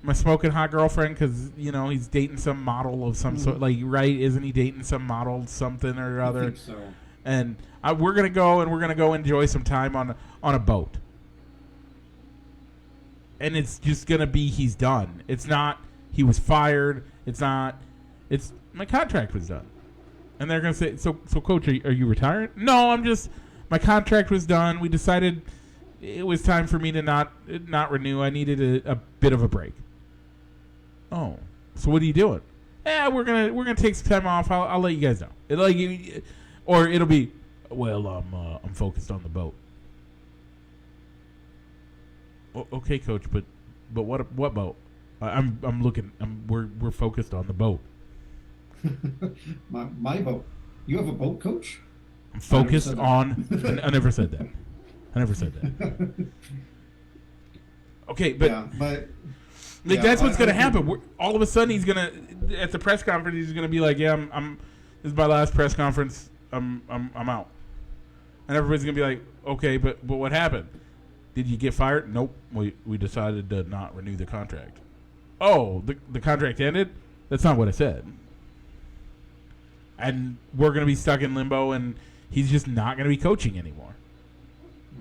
my smoking hot girlfriend, because he's dating some model of some sort. Like, right? Isn't he dating some model something or other? I think so. And we're gonna go enjoy some time on a boat. And it's just gonna be he's done. It's not he was fired. It's not. It's my contract was done. And they're gonna say, so coach, are you retired? No, my contract was done. We decided it was time for me to not renew. I needed a bit of a break. Oh, so what are you doing? Yeah, we're gonna take some time off. I'll let you guys know. Or it'll be, well, I'm focused on the boat. Okay, coach, but what boat? I'm looking. We're focused on the boat. my boat. You have a boat, coach? I'm focused on. I never said that. Okay, but that's what's gonna happen. All of a sudden, he's gonna at the press conference. He's gonna be like, "Yeah, I'm. This is my last press conference. I'm out." And everybody's gonna be like, "Okay, but what happened? Did you get fired?" Nope. We decided to not renew the contract. Oh, the contract ended? That's not what I said. And we're going to be stuck in limbo, and he's just not going to be coaching anymore.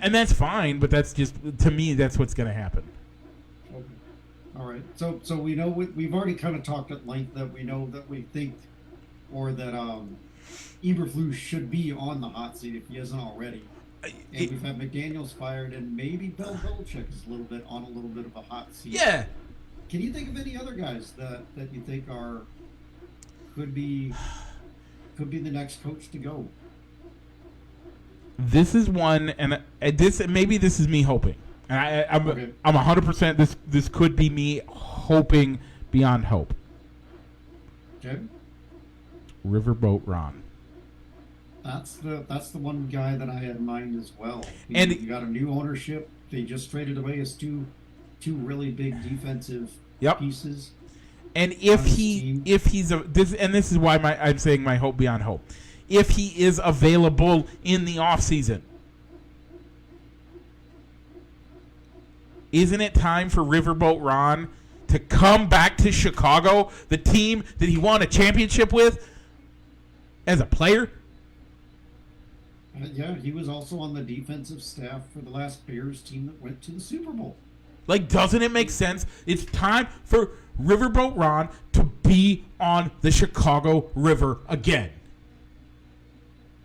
And that's fine, but that's just, to me, that's what's going to happen. Okay. All right. So we know we've already kind of talked at length that we know that we think, or that Eberflus should be on the hot seat if he isn't already. And we've had McDaniels fired, and maybe Bill Belichick is a little bit of a hot seat. Yeah. Can you think of any other guys that you think could be the next coach to go? This is one, and this is me hoping. And I'm 100%. This could be me hoping beyond hope. Okay. Riverboat Ron. That's the one guy that I had in mind as well. And you got a new ownership. They just traded away his two really big defensive pieces. And this is why I'm saying my hope beyond hope. If he is available in the offseason, isn't it time for Riverboat Ron to come back to Chicago, the team that he won a championship with, as a player? Yeah, he was also on the defensive staff for the last Bears team that went to the Super Bowl. Like, doesn't it make sense? It's time for Riverboat Ron to be on the Chicago River again.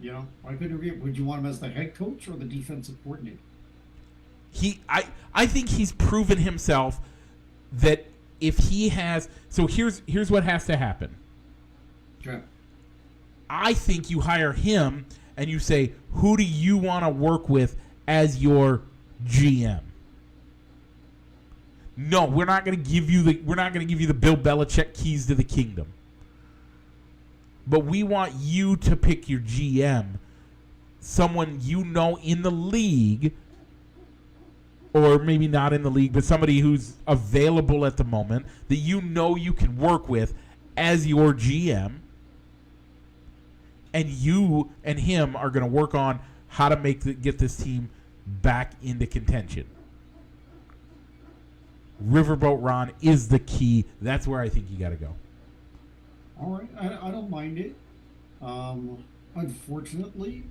You know, would you want him as the head coach or the defensive coordinator? I think he's proven himself that if he has, so here's what has to happen. Okay. I think you hire him and you say, who do you want to work with as your GM? No, we're not going to give you the Bill Belichick keys to the kingdom. But we want you to pick your GM, someone you know in the league, or maybe not in the league, but somebody who's available at the moment that you know you can work with as your GM. And you and him are going to work on how to get this team back into contention. Riverboat Ron is the key. That's where I think you got to go. All right, I don't mind it. Unfortunately,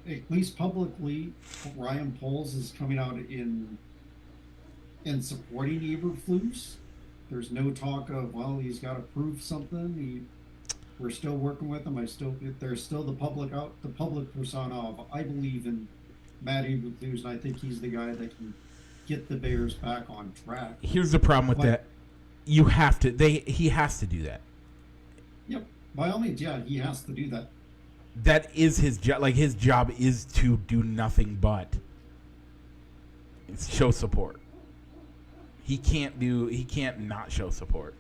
at least publicly, Ryan Poles is coming out in supporting Eberflus. There's no talk of, well, he's got to prove something. We're still working with him. There's still the public persona of, I believe in Matt Eberflus, and I think he's the guy that can get the Bears back on track. Here's the problem with that. You have to. He has to do that. Yep. By all means, yeah, he has to do that. That is his job. Like, his job is to do nothing but show support. He can't not show support.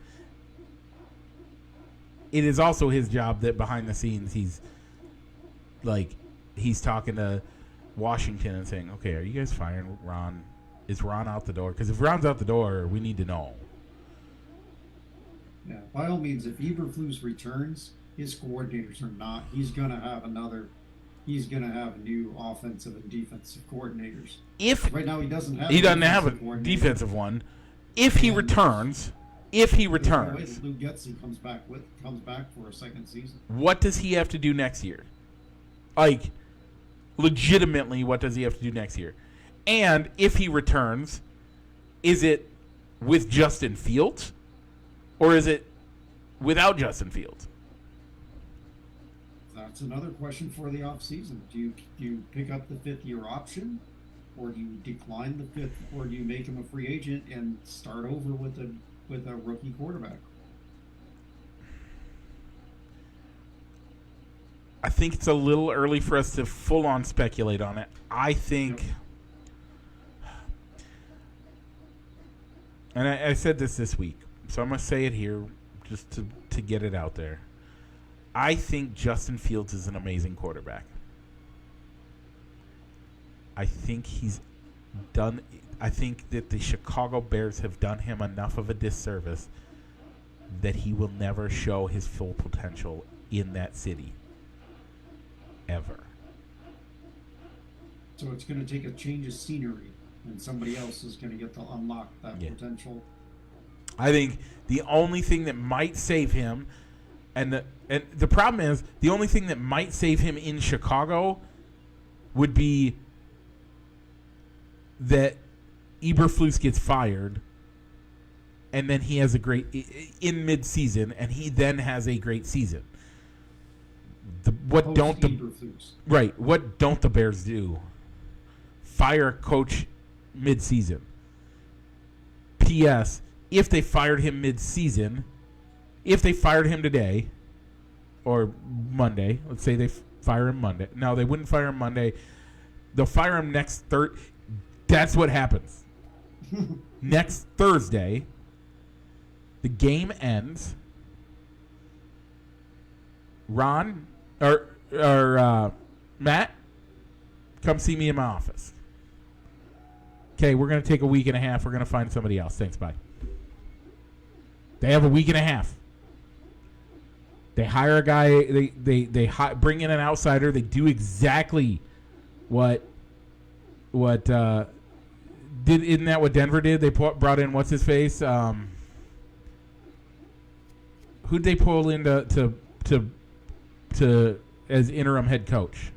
It is also his job that behind the scenes he's talking to Washington and saying, okay, are you guys firing Ron? Is Ron out the door? Because if Ron's out the door, we need to know. Yeah, by all means, if Eberflus returns, his coordinators are not. He's going to have new offensive and defensive coordinators. Right now he doesn't have a defensive one. If he returns, Lou Getze comes back for a second season. What does he have to do next year? Like, legitimately, what does he have to do next year? And if he returns, is it with Justin Fields? Or is it without Justin Fields? That's another question for the offseason. Do you pick up the fifth-year option? Or do you decline the fifth? Or do you make him a free agent and start over with a rookie quarterback? I think it's a little early for us to full-on speculate on it. I think... Yep. And I said this week, so I'm going to say it here just to get it out there. I think Justin Fields is an amazing quarterback. I think that the Chicago Bears have done him enough of a disservice that he will never show his full potential in that city. Ever. So it's going to take a change of scenery, and somebody else is going to get to unlock that potential. I think the only thing that might save him, and the problem is, the only thing that might save him in Chicago would be that Eberflus gets fired, and then he has in mid-season, and he then has a great season. What don't the Bears do? Fire a coach mid-season. P.S. If they fired him mid-season, if they fired him today or Monday, let's say they fire him Monday. No, they wouldn't fire him Monday. They'll fire him next Thursday. That's what happens. Next Thursday, the game ends. Ron or Matt, come see me in my office. Okay, we're going to take a week and a half. We're going to find somebody else. Thanks, bye. They have a week and a half. They hire a guy. They bring in an outsider. They do exactly what isn't that what Denver did? They brought in what's his face? Who'd they pull in to as interim head coach?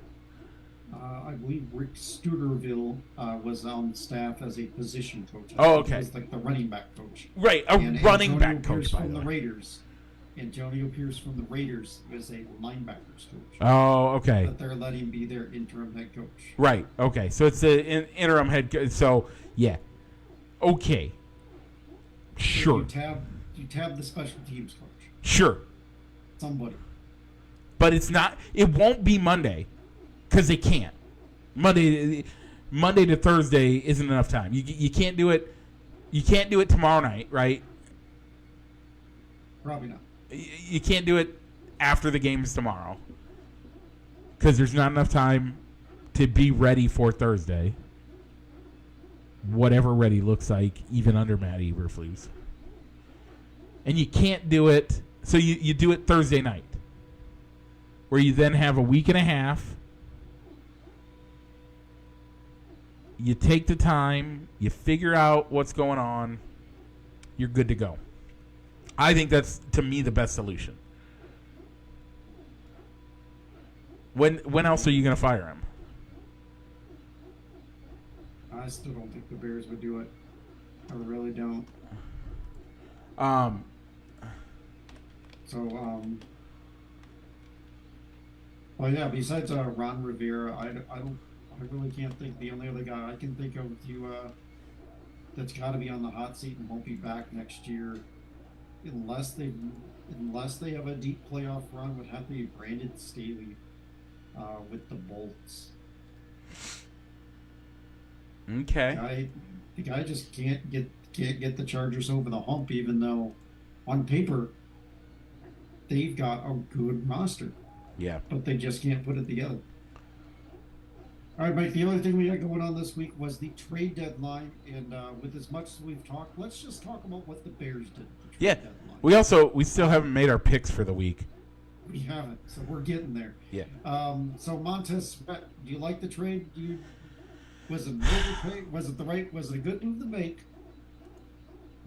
I believe Rick Studerville was on staff as a position coach. Oh, okay. He was like the running back coach. Right, running back coach from the Raiders. Antonio Pierce from the Raiders was a linebackers coach. Oh, okay. But they're letting him be their interim head coach. Right, okay. So it's the interim head coach. So, yeah. Okay. Sure. You tab the special teams coach. Sure. Somebody. But it won't be Monday because they can't. Monday to Thursday isn't enough time. You can't do it. You can't do it tomorrow night, right? Probably not. You can't do it after the games tomorrow because there's not enough time to be ready for Thursday. Whatever ready looks like, even under Matt Eberflus. And you can't do it, so you do it Thursday night, where you then have a week and a half. You take the time, you figure out what's going on, you're good to go. I think that's, to me, the best solution. When else are you going to fire him? I still don't think the Bears would do it. I really don't. Well, yeah. Besides Ron Rivera, I really can't think. The only other guy I can think of that's got to be on the hot seat and won't be back next year, unless they have a deep playoff run, would have to be Brandon Staley with the Bolts. Okay. The guy just can't get the Chargers over the hump, even though on paper they've got a good roster. Yeah. But they just can't put it together. All right, Mike, the only thing we had going on this week was the trade deadline. And with as much as we've talked, let's just talk about what the Bears did. Yeah. Deadline. We still haven't made our picks for the week. We haven't, so we're getting there. Yeah. So Montez Sweat, do you like the trade? Was it an overpay? Was it a good move to make?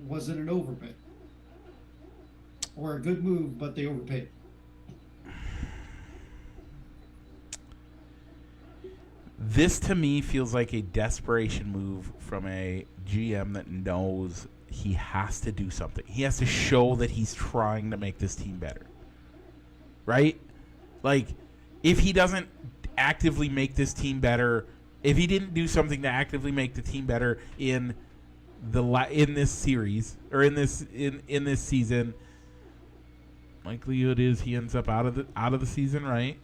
Was it an overpay? Or a good move, but they overpaid? This, to me, feels like a desperation move from a GM that knows he has to do something. He has to show that he's trying to make this team better. Right? Like, if he doesn't actively make this team better, if he didn't do something to actively make the team better in this series or in this season, likelihood is he ends up out of the season, right?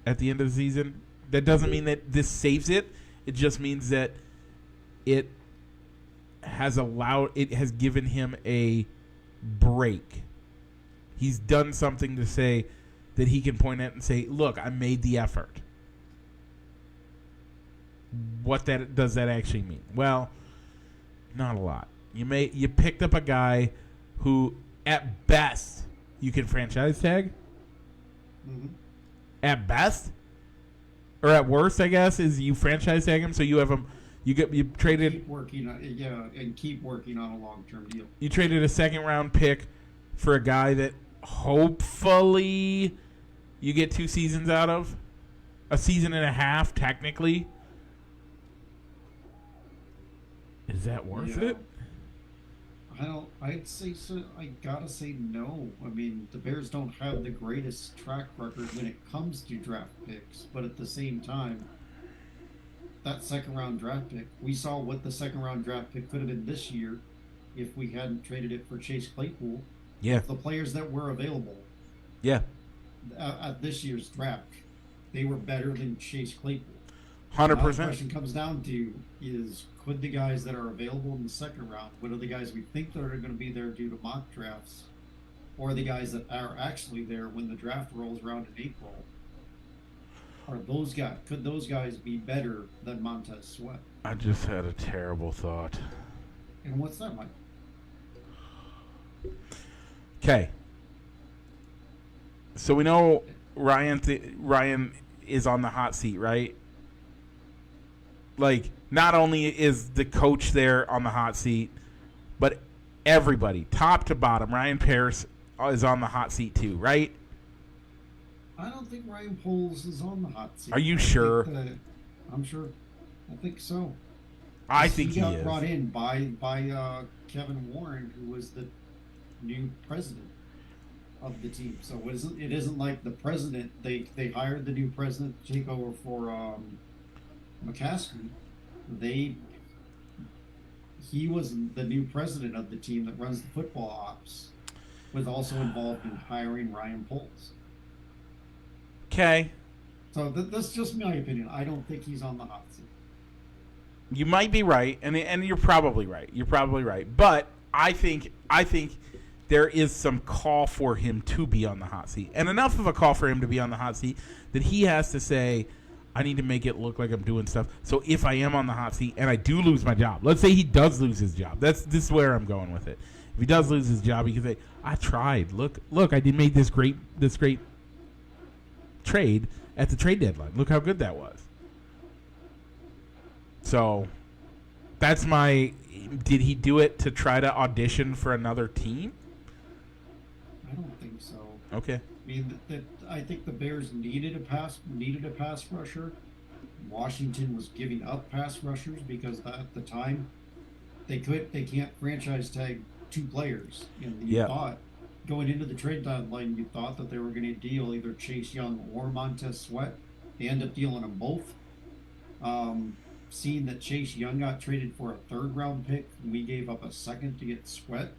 At the end of the season. That doesn't mean that this saves it. It just means that it has given him a break. He's done something to say that he can point at and say, "Look, I made the effort." What does that actually mean? Well, not a lot. You picked up a guy who, at best, you can franchise tag. Mm-hmm. At best. Or at worst, I guess, is you franchise tag him, so you have him. You traded. Keep working on a long-term deal. You traded a second-round pick for a guy that hopefully you get 2 seasons out of, a season and a half technically. Is that worth it? I'd say so. I gotta say no. I mean, the Bears don't have the greatest track record when it comes to draft picks, but at the same time, that second-round draft pick, we saw what the second-round draft pick could have been this year if we hadn't traded it for Chase Claypool. Yeah. The players that were available. Yeah. At this year's draft, they were better than Chase Claypool. 100%. The question comes down to is, could the guys that are available in the second round, what are the guys we think that are going to be there due to mock drafts, or the guys that are actually there when the draft rolls around in April? Could those guys be better than Montez Sweat? I just had a terrible thought. And what's that, Mike? Okay. So we know Ryan is on the hot seat, right? Like, not only is the coach there on the hot seat, but everybody, top to bottom, Ryan Paris is on the hot seat too, right? I don't think Ryan Poles is on the hot seat. Are you sure? I'm sure. I think so. I think he got is. Brought in by Kevin Warren, who was the new president of the team. So it isn't like the president. They hired the new president to take over for McCaskey. he was the new president of the team that runs the football ops, was also involved in hiring Ryan Poles. Okay. So that's just my opinion. I don't think he's on the hot seat. You might be right, and you're probably right. You're probably right. But I think there is some call for him to be on the hot seat, and enough of a call for him to be on the hot seat that he has to say, I need to make it look like I'm doing stuff. So if I am on the hot seat and I do lose my job, let's say he does lose his job. This is where I'm going with it. If he does lose his job, he can say, I tried. Look, I did make this great trade at the trade deadline. Look how good that was. So that's my. Did he do it to try to audition for another team? I don't think so. Okay. I mean, I think the Bears needed a pass rusher. Washington was giving up pass rushers because at the time they can't franchise tag 2 players. And you thought going into the trade deadline, you thought that they were going to deal either Chase Young or Montez Sweat. They end up dealing them both. Seeing that Chase Young got traded for a 3rd round pick and we gave up a 2nd to get Sweat,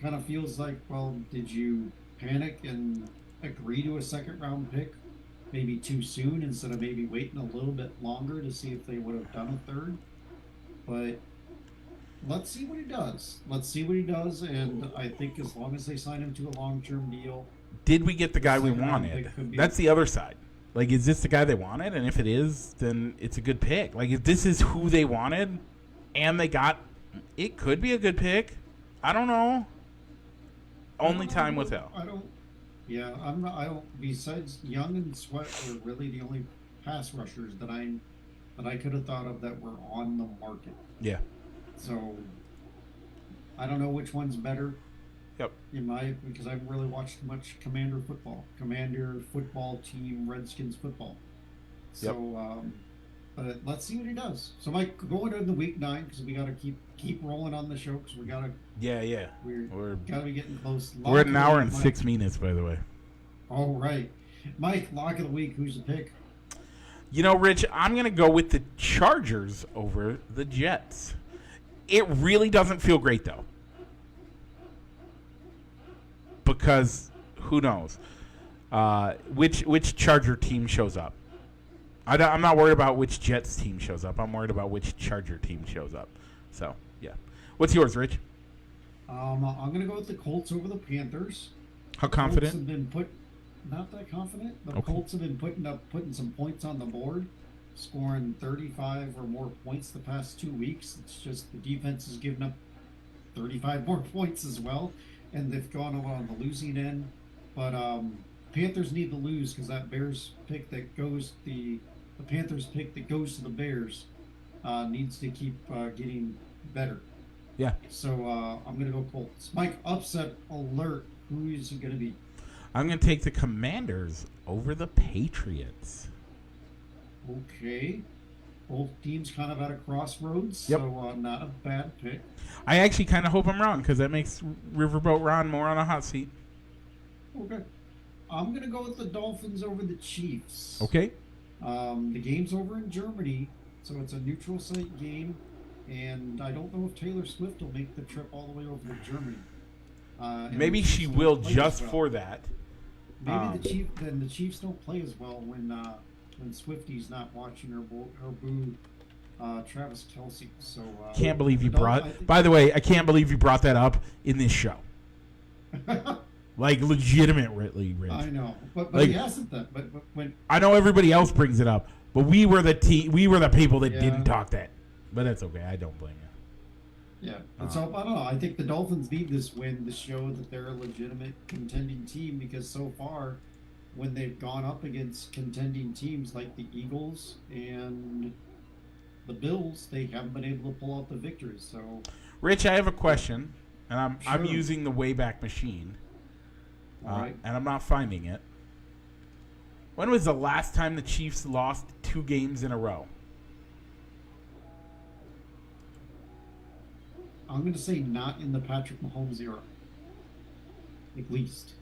kind of feels like, well, did you panic and agree to a 2nd round pick maybe too soon instead of maybe waiting a little bit longer to see if they would have done a 3rd? But let's see what he does. And I think as long as they sign him to a long-term deal. Did we get the guy we wanted? That's the other side. Like, is this the guy they wanted? And if it is, then it's a good pick. Like, if this is who they wanted and they got, it could be a good pick. I don't know. Only time will tell. I don't. Besides Young and Sweat were really the only pass rushers that I could have thought of that were on the market. Yeah. So I don't know which one's better. Yep. Because I haven't really watched much Commander football team, Redskins football. So, but let's see what he does. So, Mike, going into week 9 because we got to keep rolling on the show because we got to. Yeah. We're got to be getting close. We're at an hour and 6 minutes, by the way. All right, Mike. Lock of the week. Who's the pick? You know, Rich, I'm going to go with the Chargers over the Jets. It really doesn't feel great, though. Because who knows which Charger team shows up. I'm not worried about which Jets team shows up. I'm worried about which Charger team shows up. So, yeah. What's yours, Rich? I'm going to go with the Colts over the Panthers. How confident? Colts have been not that confident. The Colts have been putting some points on the board, scoring 35 or more points the past 2 weeks. It's just the defense has given up 35 more points as well. And they've gone on the losing end, but Panthers need to lose because that Bears pick that goes the Panthers pick that goes to the Bears needs to keep getting better. Yeah. So I'm gonna go Colts. Mike, upset alert. Who is it gonna be? I'm gonna take the Commanders over the Patriots. Okay. Both teams kind of at a crossroads, yep. So not a bad pick. I actually kind of hope I'm wrong because that makes Riverboat Ron more on a hot seat. Okay. I'm going to go with the Dolphins over the Chiefs. Okay. The game's over in Germany, so it's a neutral site game, and I don't know if Taylor Swift will make the trip all the way over to Germany. Maybe she will just for that. Maybe the Chiefs don't play as well when Swifty's not watching her boo Travis Kelce. So can't believe you brought. By the way, I can't believe you brought that up in this show. Like legitimately, Rich. I know, but like, he hasn't done. But when I know everybody else brings it up, but we were the people that didn't talk that. But that's okay. I don't blame you. Yeah, and so I don't know. I think the Dolphins need this win to show that they're a legitimate contending team because so far, when they've gone up against contending teams like the Eagles and the Bills, they haven't been able to pull out the victories. So, Rich, I have a question, and I'm Sure. using the Wayback Machine, right. and I'm not finding it. When was the last time the Chiefs lost 2 games in a row? I'm going to say not in the Patrick Mahomes era, at least.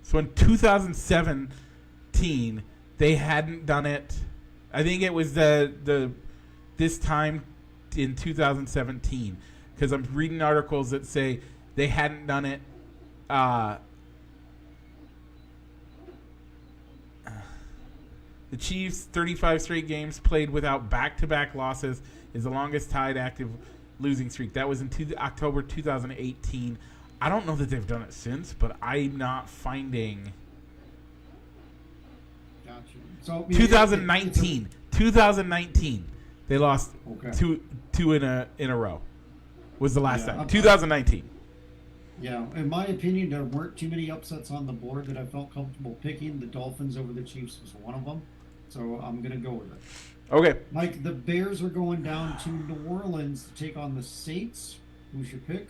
So in 2017, they hadn't done it. I think it was this time in 2017, because I'm reading articles that say they hadn't done it. The Chiefs' 35 straight games played without back-to-back losses is the longest tied active losing streak. That was in October 2018. I don't know that they've done it since, but I'm not finding. Gotcha. So 2019. 2019. They lost two in a row. Was the last time. 2019. Yeah, in my opinion, there weren't too many upsets on the board that I felt comfortable picking. The Dolphins over the Chiefs was one of them, so I'm going to go with it. Okay. Mike, the Bears are going down to New Orleans to take on the Saints. Who's your pick?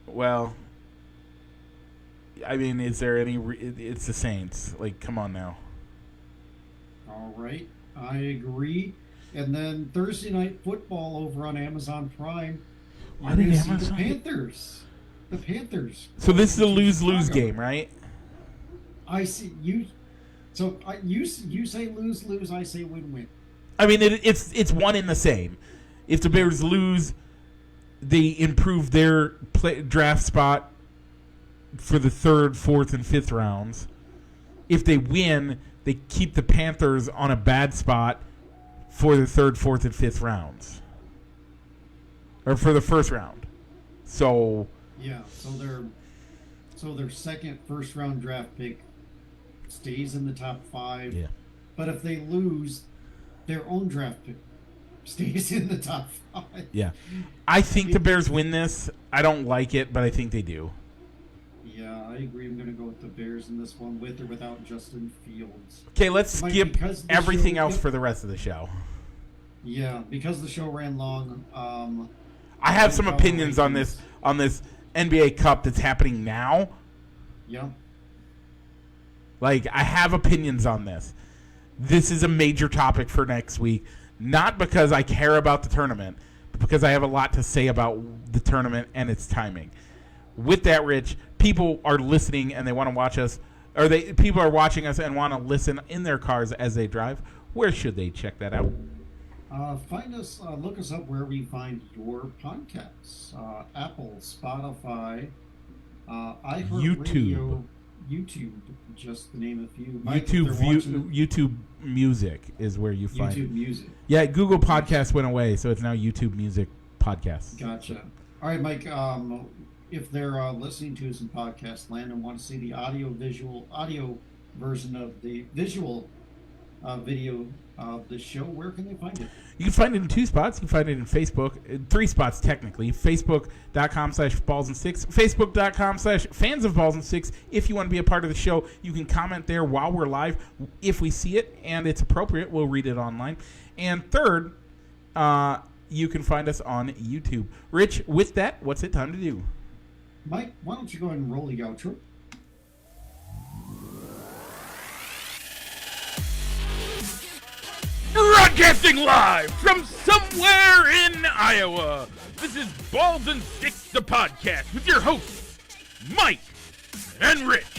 Well, I mean, is there any... it's the Saints. Like, come on now. All right, I agree. And then Thursday Night Football over on Amazon Prime. Why did Amazon... The Panthers. The Panthers. So this is a lose-lose game, right? I see you. So you say lose-lose. I say win-win. I mean, it's one in the same. If the Bears lose, they improve their draft spot for the 3rd, 4th, and 5th rounds. If they win, they keep the Panthers on a bad spot for the 3rd, 4th, and 5th rounds, or for the 1st round. So. Yeah, so their second first-round draft pick stays in the top 5. Yeah. But if they lose, their own draft pick stays in the top 5. Yeah. I think the Bears win this. I don't like it, but I think they do. Yeah, I agree. I'm going to go with the Bears in this one, with or without Justin Fields. Okay, let's skip everything else for the rest of the show. Yeah, because the show ran long. I have some opinions on this NBA Cup that's happening now. Yeah. Like, I have opinions on this. This is a major topic for next week. Not because I care about the tournament, but because I have a lot to say about the tournament and its timing. With that, Rich, people are listening and they want to watch us, or people are watching us and want to listen in their cars as they drive. Where should they check that out? Find us, look us up wherever you find your podcasts. Apple, Spotify, iHeartRadio, YouTube, just to name a few. Mike, YouTube Music is where you find YouTube Music. Yeah, Google Podcasts went away, so it's now YouTube Music Podcasts. Gotcha. All right, Mike. If they're listening to us in podcast land and want to see the audio version of the visual video of the show, where can they find it? You can find it in 2 spots. You can find it in Facebook, 3 spots technically. Facebook.com/ballsandsticks, Facebook.com/fans of balls and sticks. If you want to be a part of the show, you can comment there while we're live. If we see it and it's appropriate, we'll read it online. And third, you can find us on YouTube. Rich, with that, what's it time to do? Mike, why don't you go ahead and roll the outro? Broadcasting live from somewhere in Iowa. This is Balls and Sticks, the podcast, with your hosts, Mike and Rich.